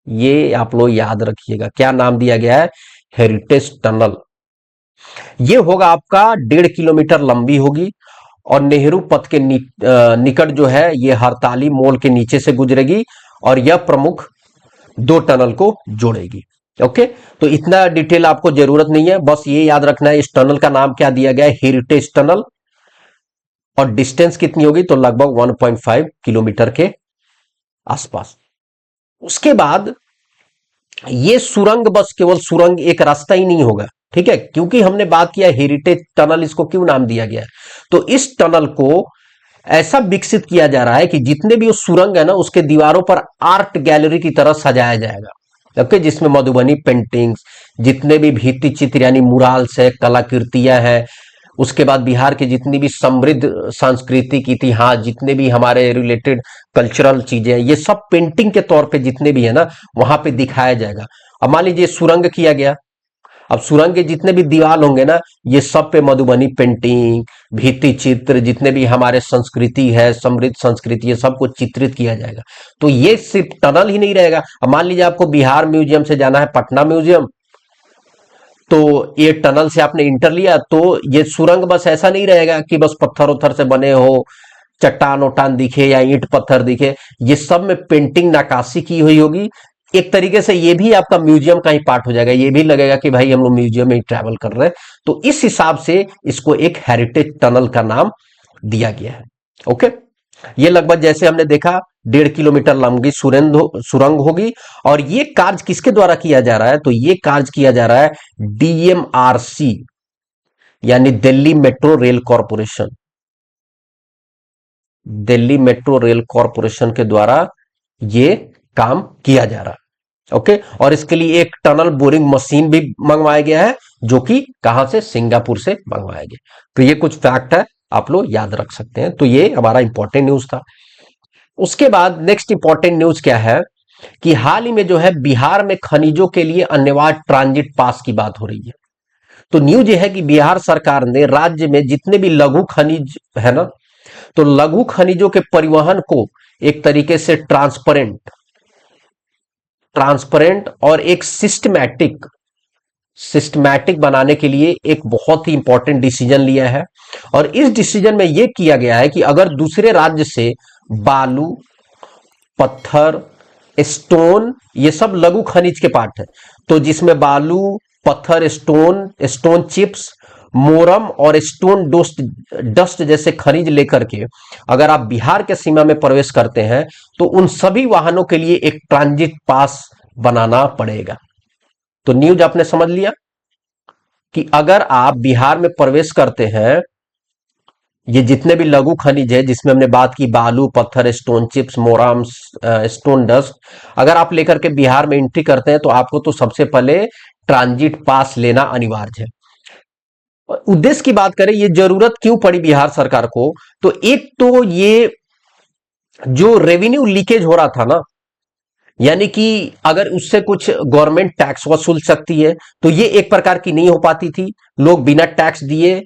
ये आप लोग याद रखिएगा, क्या नाम दिया गया है? Heritage tunnel. ये होगा आपका 1.5 किलोमीटर लंबी होगी और नेहरू पथ के निकट जो है ये हड़ताली मोड़ के नीचे से गुजरेगी और यह प्रमुख 2 टनल को जोड़ेगी। ओके, तो इतना डिटेल आपको जरूरत नहीं है, बस ये याद रखना है इस टनल का नाम क्या दिया गया है, हेरिटेज टनल। और डिस्टेंस कितनी होगी? तो लगभग 1.5 किलोमीटर के आसपास। उसके बाद ये सुरंग बस केवल सुरंग एक रास्ता ही नहीं होगा, ठीक है, क्योंकि हमने बात किया हेरिटेज टनल, इसको क्यों नाम दिया गया है? तो इस टनल को ऐसा विकसित किया जा रहा है कि जितने भी वो सुरंग है ना उसके दीवारों पर आर्ट गैलरी की तरह सजाया जाएगा। ओके, जिसमें मधुबनी पेंटिंग्स, जितने भी भित्ति चित्र यानी मुराल्स है, कलाकृतियां हैं, उसके बाद बिहार की जितनी भी समृद्ध सांस्कृतिक इतिहास, जितने भी हमारे रिलेटेड कल्चरल चीजें, ये सब पेंटिंग के तौर पे जितने भी है ना वहां पे दिखाया जाएगा। अब मान लीजिए सुरंग किया गया, अब सुरंग के जितने भी दीवार होंगे ना, ये सब पे मधुबनी पेंटिंग, भित्ति चित्र, जितने भी हमारे संस्कृति है, समृद्ध संस्कृति है, सबको चित्रित किया जाएगा। तो ये सिर्फ टनल ही नहीं रहेगा। अब मान लीजिए आपको बिहार म्यूजियम से जाना है पटना म्यूजियम, तो ये टनल से आपने इंटर लिया, तो ये सुरंग बस ऐसा नहीं रहेगा कि बस पत्थर उत्थर से बने हो, चट्टान उट्टान दिखे या ईंट पत्थर दिखे, ये सब में पेंटिंग नक्काशी की हुई होगी। एक तरीके से ये भी आपका म्यूजियम का ही पार्ट हो जाएगा, ये भी लगेगा कि भाई हम लोग म्यूजियम में ही ट्रैवल कर रहे हैं। तो इस हिसाब से इसको एक हेरिटेज टनल का नाम दिया गया है। ओके, ये लगभग जैसे हमने देखा 1.5 किलोमीटर लंबी सुरंग होगी। और ये कार्य किसके द्वारा किया जा रहा है? तो ये कार्य किया जा रहा है DMRC यानी Delhi metro rail corporation, Delhi metro rail corporation के द्वारा ये काम किया जा रहा है। ओके, और इसके लिए एक टनल बोरिंग मशीन भी मंगवाया गया है, जो कि कहां से? सिंगापुर से मंगवाया गया। तो ये कुछ फैक्ट है, आप लोग याद रख सकते हैं। तो ये हमारा इंपॉर्टेंट न्यूज था। उसके बाद नेक्स्ट इंपॉर्टेंट न्यूज क्या है कि हाल ही में जो है बिहार में खनिजों के लिए अनिवार्य ट्रांजिट पास की बात हो रही है। तो न्यूज ये है कि बिहार सरकार ने राज्य में जितने भी लघु खनिज है ना, तो लघु खनिजों के परिवहन को एक तरीके से ट्रांसपेरेंट और एक सिस्टमैटिक बनाने के लिए एक बहुत ही इंपॉर्टेंट डिसीजन लिया है। और इस डिसीजन में यह किया गया है कि अगर दूसरे राज्य से बालू, पत्थर, स्टोन, ये सब लघु खनिज के पार्ट है, तो जिसमें बालू, पत्थर, स्टोन चिप्स, मोरम और स्टोन डस्ट जैसे खनिज लेकर के अगर आप बिहार के सीमा में प्रवेश करते हैं, तो उन सभी वाहनों के लिए एक ट्रांजिट पास बनाना पड़ेगा। तो न्यूज आपने समझ लिया कि अगर आप बिहार में प्रवेश करते हैं, ये जितने भी लघु खनिज है जिसमें हमने बात की बालू, पत्थर, स्टोन चिप्स, मोरम, स्टोन डस्ट, अगर आप लेकर के बिहार में एंट्री करते हैं, तो आपको तो सबसे पहले ट्रांजिट पास लेना अनिवार्य है। उद्देश्य की बात करें, ये जरूरत क्यों पड़ी बिहार सरकार को? तो एक तो ये जो रेवेन्यू लीकेज हो रहा था ना, यानी कि अगर उससे कुछ गवर्नमेंट टैक्स वसूल सकती है, तो ये एक प्रकार की नहीं हो पाती थी। लोग बिना टैक्स दिए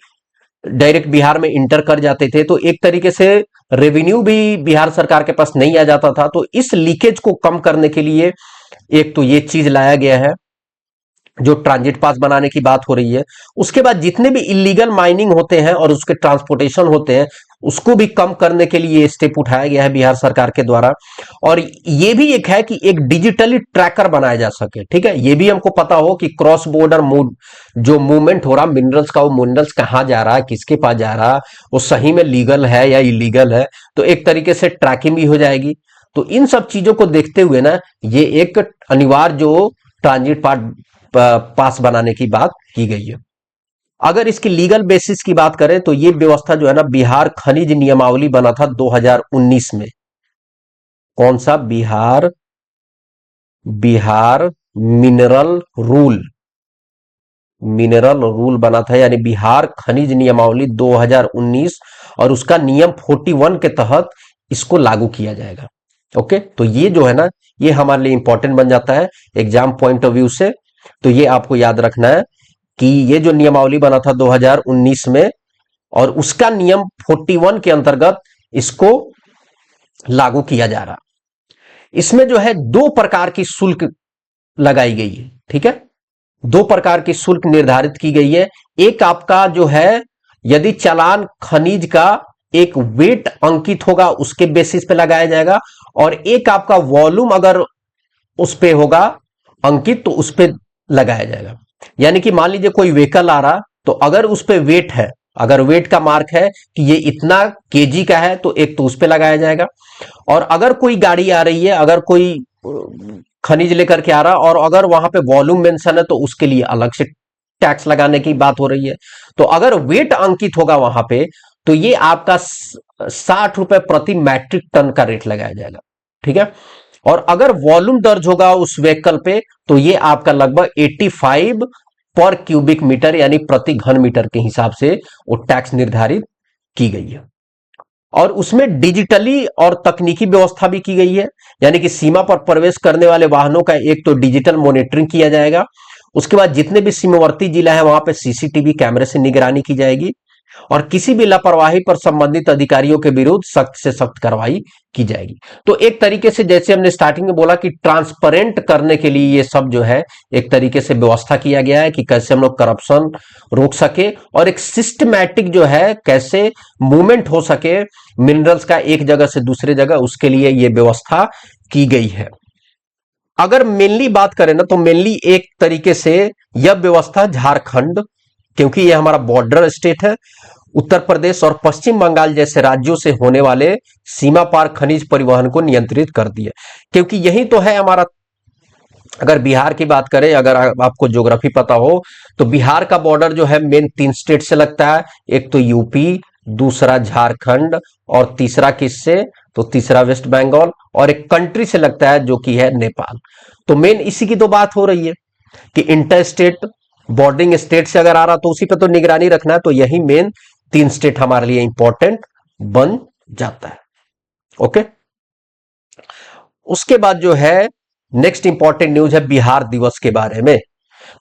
डायरेक्ट बिहार में इंटर कर जाते थे, तो एक तरीके से रेवेन्यू भी बिहार सरकार के पास नहीं आ जाता था। तो इस लीकेज को कम करने के लिए एक तो ये चीज लाया गया है, जो ट्रांजिट पास बनाने की बात हो रही है। उसके बाद जितने भी इलीगल माइनिंग होते हैं और उसके ट्रांसपोर्टेशन होते हैं, उसको भी कम करने के लिए स्टेप उठाया गया है बिहार सरकार के द्वारा। और ये भी एक है कि एक डिजिटली ट्रैकर बनाया जा सके। ठीक है, ये भी हमको पता हो कि क्रॉस बॉर्डर जो मूवमेंट हो रहा मिनरल्स का, वो मिनरल्स कहाँ जा रहा है, किसके पास जा रहा है, वो सही में लीगल है या इलीगल है, तो एक तरीके से ट्रैकिंग भी हो जाएगी। तो इन सब चीजों को देखते हुए ना, ये एक अनिवार्य जो ट्रांजिट पास बनाने की बात की गई है। अगर इसकी लीगल बेसिस की बात करें, तो ये व्यवस्था जो है ना, बिहार खनिज नियमावली बना था 2019 में। कौन सा? बिहार मिनरल रूल बना था, यानी बिहार खनिज नियमावली 2019, और उसका नियम 41 के तहत इसको लागू किया जाएगा। ओके, तो ये जो है ना, ये हमारे लिए इंपॉर्टेंट बन जाता है एग्जाम पॉइंट ऑफ व्यू से। तो ये आपको याद रखना है कि ये जो नियमावली बना था 2019 में, और उसका नियम 41 के अंतर्गत इसको लागू किया जा रहा। इसमें जो है 2 प्रकार की शुल्क लगाई गई है। ठीक है, 2 प्रकार की शुल्क निर्धारित की गई है। एक आपका जो है, यदि चालान खनिज का एक वेट अंकित होगा उसके बेसिस पे लगाया जाएगा, और एक आपका वॉल्यूम अगर उस पे होगा अंकित, तो उस पे लगाया जाएगा। यानी कि मान लीजिए कोई व्हीकल आ रहा, तो अगर उस पे वेट है, अगर वेट का मार्क है कि ये इतना केजी का है, तो एक तो उस पे लगाया जाएगा। और अगर कोई गाड़ी आ रही है, अगर कोई खनिज लेकर के आ रहा, और अगर वहां पे वॉल्यूम मेंशन है, तो उसके लिए अलग से टैक्स लगाने की बात हो रही है। तो अगर वेट अंकित होगा वहां पे, तो ये आपका 60 रुपए प्रति मैट्रिक टन का रेट लगाया जाएगा। ठीक है, और अगर वॉल्यूम दर्ज होगा उस व्हीकल पे, तो ये आपका लगभग 85 पर क्यूबिक मीटर यानी प्रति घन मीटर के हिसाब से वो टैक्स निर्धारित की गई है। और उसमें डिजिटली और तकनीकी व्यवस्था भी की गई है, यानी कि सीमा पर प्रवेश करने वाले वाहनों का एक तो डिजिटल मॉनिटरिंग किया जाएगा। उसके बाद जितने भी सीमावर्ती जिला है वहां पे सीसीटीवी कैमरे से निगरानी की जाएगी और किसी भी लापरवाही पर संबंधित अधिकारियों के विरुद्ध सख्त से सख्त कार्रवाई की जाएगी। तो एक तरीके से जैसे हमने स्टार्टिंग में बोला कि ट्रांसपेरेंट करने के लिए ये सब जो है एक तरीके से व्यवस्था किया गया है कि कैसे हम लोग करप्शन रोक सके और एक सिस्टमैटिक जो है कैसे मूवमेंट हो सके मिनरल्स का एक जगह से दूसरे जगह, उसके लिए ये व्यवस्था की गई है। अगर मेनली बात करें ना तो मेनली एक तरीके से यह व्यवस्था झारखंड, क्योंकि यह हमारा बॉर्डर स्टेट है, उत्तर प्रदेश और पश्चिम बंगाल जैसे राज्यों से होने वाले सीमा पार खनिज परिवहन को नियंत्रित करती है, क्योंकि यही तो है हमारा। अगर बिहार की बात करें, अगर आपको ज्योग्राफी पता हो तो बिहार का बॉर्डर जो है मेन 3 स्टेट से लगता है, एक तो यूपी, दूसरा झारखंड और तीसरा किससे, तो तीसरा वेस्ट बंगाल और एक कंट्री से लगता है जो कि है नेपाल। तो मेन इसी की तो बात हो रही है कि इंटर स्टेट बॉर्डरिंग स्टेट से अगर आ रहा तो उसी पे तो निगरानी रखना है, तो यही मेन 3 स्टेट हमारे लिए इंपॉर्टेंट बन जाता है। ओके, उसके बाद जो है नेक्स्ट इंपॉर्टेंट न्यूज है बिहार दिवस के बारे में।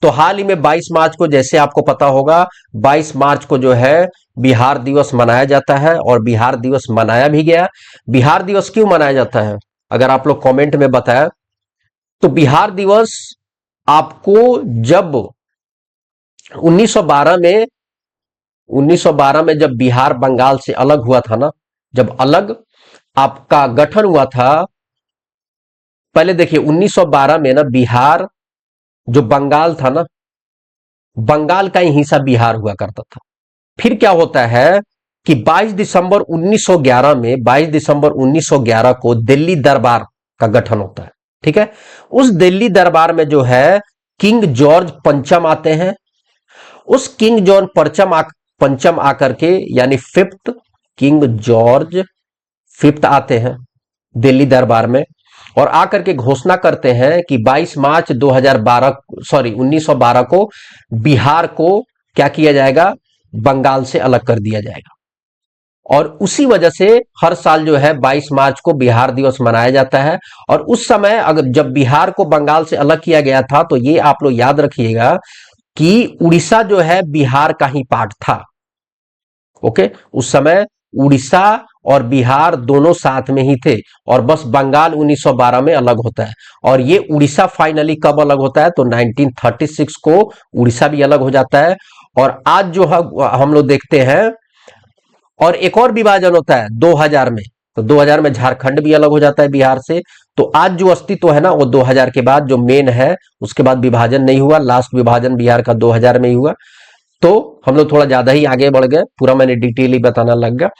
तो हाल ही में 22 मार्च को, जैसे आपको पता होगा, 22 मार्च को जो है बिहार दिवस मनाया जाता है और बिहार दिवस मनाया भी गया। बिहार दिवस क्यों मनाया जाता है अगर आप लोग कमेंट में बताएं तो। बिहार दिवस आपको जब 1912 में 1912 में जब बिहार बंगाल से अलग हुआ था ना, जब अलग आपका गठन हुआ था, पहले देखिए 1912 में ना बिहार जो बंगाल था ना, बंगाल का ही हिस्सा बिहार हुआ करता था। फिर क्या होता है कि 22 दिसंबर 1911 में 22 दिसंबर 1911 को दिल्ली दरबार का गठन होता है। ठीक है, उस दिल्ली दरबार में जो है किंग जॉर्ज पंचम आते हैं। उस किंग जॉर्ज पंचम आकर के, यानी फिफ्थ किंग जॉर्ज फिफ्थ आते हैं दिल्ली दरबार में और आकर के घोषणा करते हैं कि 22 मार्च 1912 को बिहार को क्या किया जाएगा, बंगाल से अलग कर दिया जाएगा। और उसी वजह से हर साल जो है 22 मार्च को बिहार दिवस मनाया जाता है। और उस समय अगर जब बिहार को बंगाल से अलग किया गया था तो ये आप लोग याद रखिएगा कि उड़ीसा जो है बिहार का ही पार्ट था। ओके, उस समय उड़ीसा और बिहार दोनों साथ में ही थे और बस बंगाल 1912 में अलग होता है। और ये उड़ीसा फाइनली कब अलग होता है, तो 1936 को उड़ीसा भी अलग हो जाता है। और आज जो हम लोग देखते हैं, और एक और विभाजन होता है 2000 में, तो 2000 में झारखंड भी अलग हो जाता है बिहार से। तो आज जो अस्तित्व है ना वो 2000 के बाद जो मेन है, उसके बाद विभाजन नहीं हुआ, लास्ट विभाजन बिहार का 2000 में ही हुआ। तो हम लोग थोड़ा ज्यादा ही आगे बढ़ गए, पूरा मैंने डिटेल ही बताना लग गया।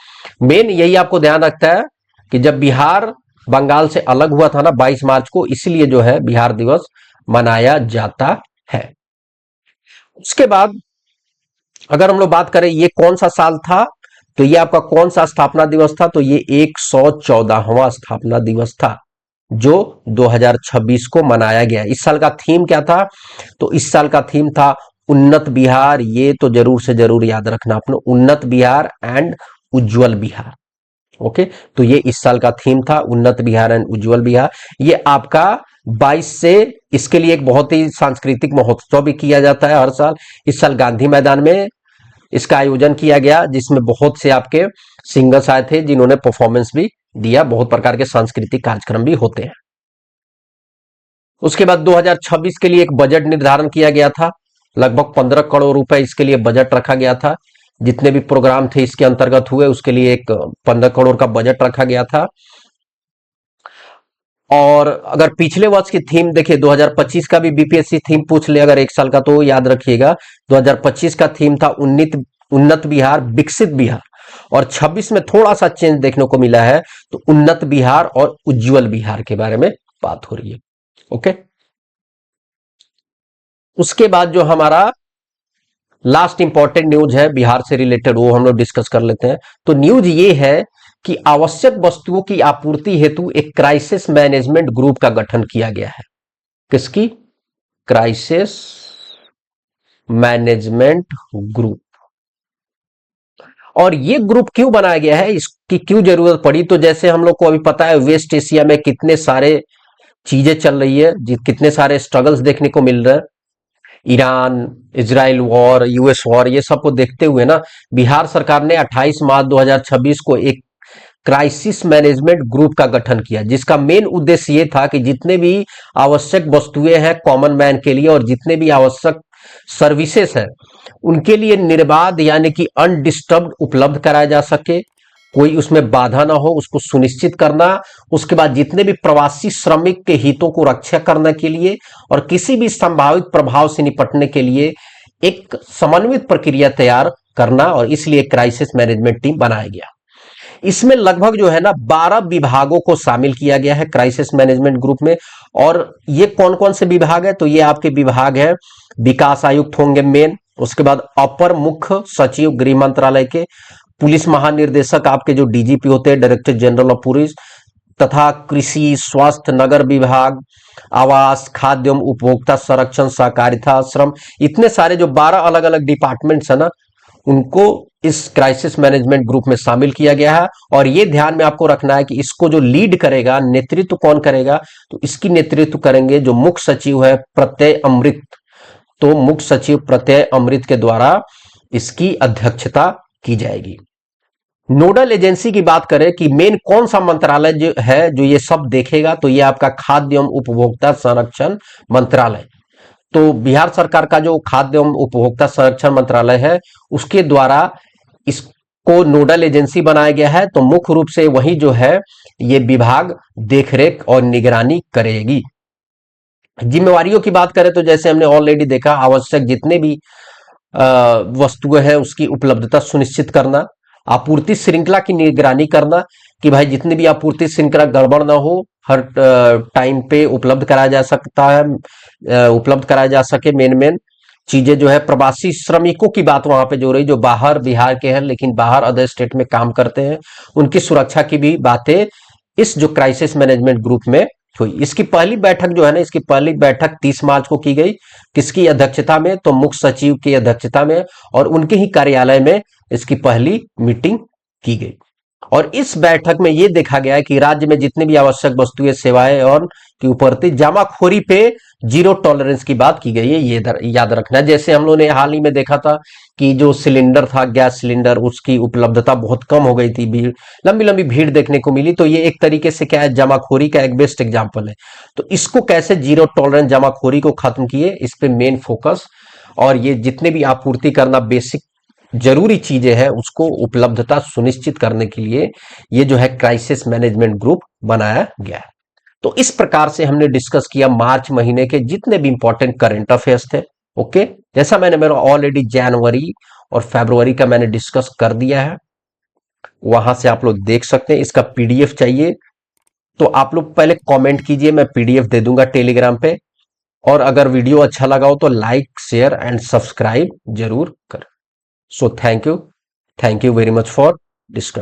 मेन यही आपको ध्यान रखता है कि जब बिहार बंगाल से अलग हुआ था ना 22 मार्च को, इसलिए जो है बिहार दिवस मनाया जाता है। उसके बाद अगर हम लोग बात करें ये कौन सा साल था, तो ये आपका कौन सा स्थापना दिवस था, तो ये 114वां स्थापना दिवस था जो 2026 को मनाया गया। इस साल का थीम क्या था, तो इस साल का थीम था उन्नत बिहार। ये तो जरूर से जरूर याद रखना आपने, उन्नत Bihar and Ujjwal Bihar. Okay, तो ये इस साल का थीम था, उन्नत बिहार एंड उज्जवल बिहार। ये आपका 22 से, इसके लिए एक बहुत ही सांस्कृतिक महोत्सव भी किया जाता है हर साल। इस साल गांधी मैदान में इसका आयोजन किया गया जिसमें बहुत से आपके सिंगर्स आए थे जिन्होंने परफॉर्मेंस भी दिया। बहुत प्रकार के सांस्कृतिक कार्यक्रम भी होते हैं। उसके बाद 2026 के लिए एक बजट निर्धारण किया गया था, लगभग 15 करोड़ रुपए इसके लिए बजट रखा गया था। जितने भी प्रोग्राम थे इसके अंतर्गत हुए उसके लिए एक 15 करोड़ का बजट रखा गया था। और अगर पिछले वर्ष की थीम देखिए 2025 का भी बीपीएससी थीम पूछ ले अगर एक साल का, तो याद रखिएगा 2025 का थीम था उन्नत बिहार विकसित बिहार। और 26 में थोड़ा सा चेंज देखने को मिला है, तो उन्नत बिहार और उज्जवल बिहार के बारे में बात हो रही है। ओके, उसके बाद जो हमारा लास्ट इंपॉर्टेंट न्यूज है बिहार से रिलेटेड, वो हम लोग डिस्कस कर लेते हैं। तो न्यूज ये है कि आवश्यक वस्तुओं की आपूर्ति हेतु एक क्राइसिस मैनेजमेंट ग्रुप का गठन किया गया है। किसकी, क्राइसिस मैनेजमेंट ग्रुप। और ये ग्रुप क्यों बनाया गया है, इसकी क्यों जरूरत पड़ी? तो जैसे हम लोग को अभी पता है वेस्ट एशिया में कितने सारे चीजें चल रही है, कितने सारे स्ट्रगल्स देखने को मिल रहे हैं, Iran Israel war, US war, ये सब को देखते हुए ना बिहार सरकार ने 28 मार्च 2026 को एक क्राइसिस मैनेजमेंट ग्रुप का गठन किया, जिसका मेन उद्देश्य ये था कि जितने भी आवश्यक वस्तुएं हैं कॉमन मैन के लिए और जितने भी आवश्यक सर्विसेज हैं उनके लिए निर्बाध यानी कि अनडिस्टर्ब्ड उपलब्ध कराया जा सके, कोई उसमें बाधा ना हो, उसको सुनिश्चित करना। उसके बाद जितने भी प्रवासी श्रमिक के हितों को रक्षा करने के लिए और किसी भी संभावित प्रभाव से निपटने के लिए एक समन्वित प्रक्रिया तैयार करना, और इसलिए क्राइसिस मैनेजमेंट टीम बनाया गया। इसमें लगभग जो है ना 12 विभागों को शामिल किया गया है क्राइसिस मैनेजमेंट ग्रुप में। और ये कौन कौन से विभाग है? तो ये आपके विभाग है, विकास आयुक्त होंगे मेन, उसके बाद अपर मुख्य सचिव गृह मंत्रालय के, पुलिस महानिर्देशक आपके जो डीजीपी होते हैं, डायरेक्टर जनरल ऑफ पुलिस, तथा कृषि, स्वास्थ्य, नगर विभाग, आवास, खाद्य एवं उपभोक्ता संरक्षण, सहकारिता, श्रम, इतने सारे जो 12 अलग अलग डिपार्टमेंट्स है ना उनको इस क्राइसिस मैनेजमेंट ग्रुप में शामिल किया गया है। और ये ध्यान में आपको रखना है कि इसको जो लीड करेगा, नेतृत्व कौन करेगा? तो इसकी नेतृत्व करेंगे जो मुख्य सचिव है प्रत्यय अमृत। तो मुख्य सचिव प्रत्यय अमृत के द्वारा इसकी अध्यक्षता की जाएगी। नोडल एजेंसी की बात करें कि मेन कौन सा मंत्रालय जो है जो ये सब देखेगा, तो ये आपका खाद्य एवं उपभोक्ता संरक्षण मंत्रालय। तो बिहार सरकार का जो खाद्य एवं उपभोक्ता संरक्षण मंत्रालय है उसके द्वारा इसको नोडल एजेंसी बनाया गया है। तो मुख्य रूप से वही जो है ये विभाग देखरेख और निगरानी करेगी। जिम्मेवारियों की बात करें तो जैसे हमने ऑलरेडी देखा, आवश्यक जितने भी वस्तुएं हैं उसकी उपलब्धता सुनिश्चित करना, आपूर्ति श्रृंखला की निगरानी करना कि भाई जितनी भी आपूर्ति श्रृंखला गड़बड़ ना हो, हर टाइम पे उपलब्ध कराया जा सकता है, उपलब्ध कराया जा सके। मेन चीजें जो है, प्रवासी श्रमिकों की बात वहां पे जो रही, जो बाहर बिहार के हैं लेकिन बाहर अदर स्टेट में काम करते हैं, उनकी सुरक्षा की भी बातें इस जो क्राइसिस मैनेजमेंट ग्रुप में हुई। इसकी पहली बैठक जो है ना, इसकी पहली बैठक 30 मार्च को की गई। किसकी अध्यक्षता में? तो मुख्य सचिव की अध्यक्षता में, और उनके ही कार्यालय में इसकी पहली मीटिंग की गई। और इस बैठक में यह देखा गया है कि राज्य में जितनी भी आवश्यक वस्तुएं, सेवाएं और की उपरती जमाखोरी पे जीरो टॉलरेंस की बात की गई है, ये याद रखना। जैसे हम लोगों ने हाल ही में देखा था कि जो सिलेंडर था, गैस सिलेंडर, उसकी उपलब्धता बहुत कम हो गई थी, भीड़, लंबी लंबी भीड़ देखने को मिली। तो ये एक तरीके से क्या है, जमाखोरी का एक बेस्ट एग्जाम्पल है। तो इसको कैसे जीरो टॉलरेंस जमाखोरी को खत्म किए, इस पे मेन फोकस। और ये जितने भी आपूर्ति करना बेसिक जरूरी चीजें हैं उसको उपलब्धता सुनिश्चित करने के लिए ये जो है क्राइसिस मैनेजमेंट ग्रुप बनाया गया है। तो इस प्रकार से हमने डिस्कस किया मार्च महीने के जितने भी इंपॉर्टेंट करंट अफेयर्स थे। ओके, जैसा मैंने मेरा ऑलरेडी जनवरी और फरवरी का मैंने डिस्कस कर दिया है, वहां से आप लोग देख सकते हैं। इसका पीडीएफ चाहिए तो आप लोग पहले कमेंट कीजिए, मैं पीडीएफ दे दूंगा टेलीग्राम पे। और अगर वीडियो अच्छा लगा हो तो लाइक, शेयर एंड सब्सक्राइब जरूर करें। So thank you very much for discussion.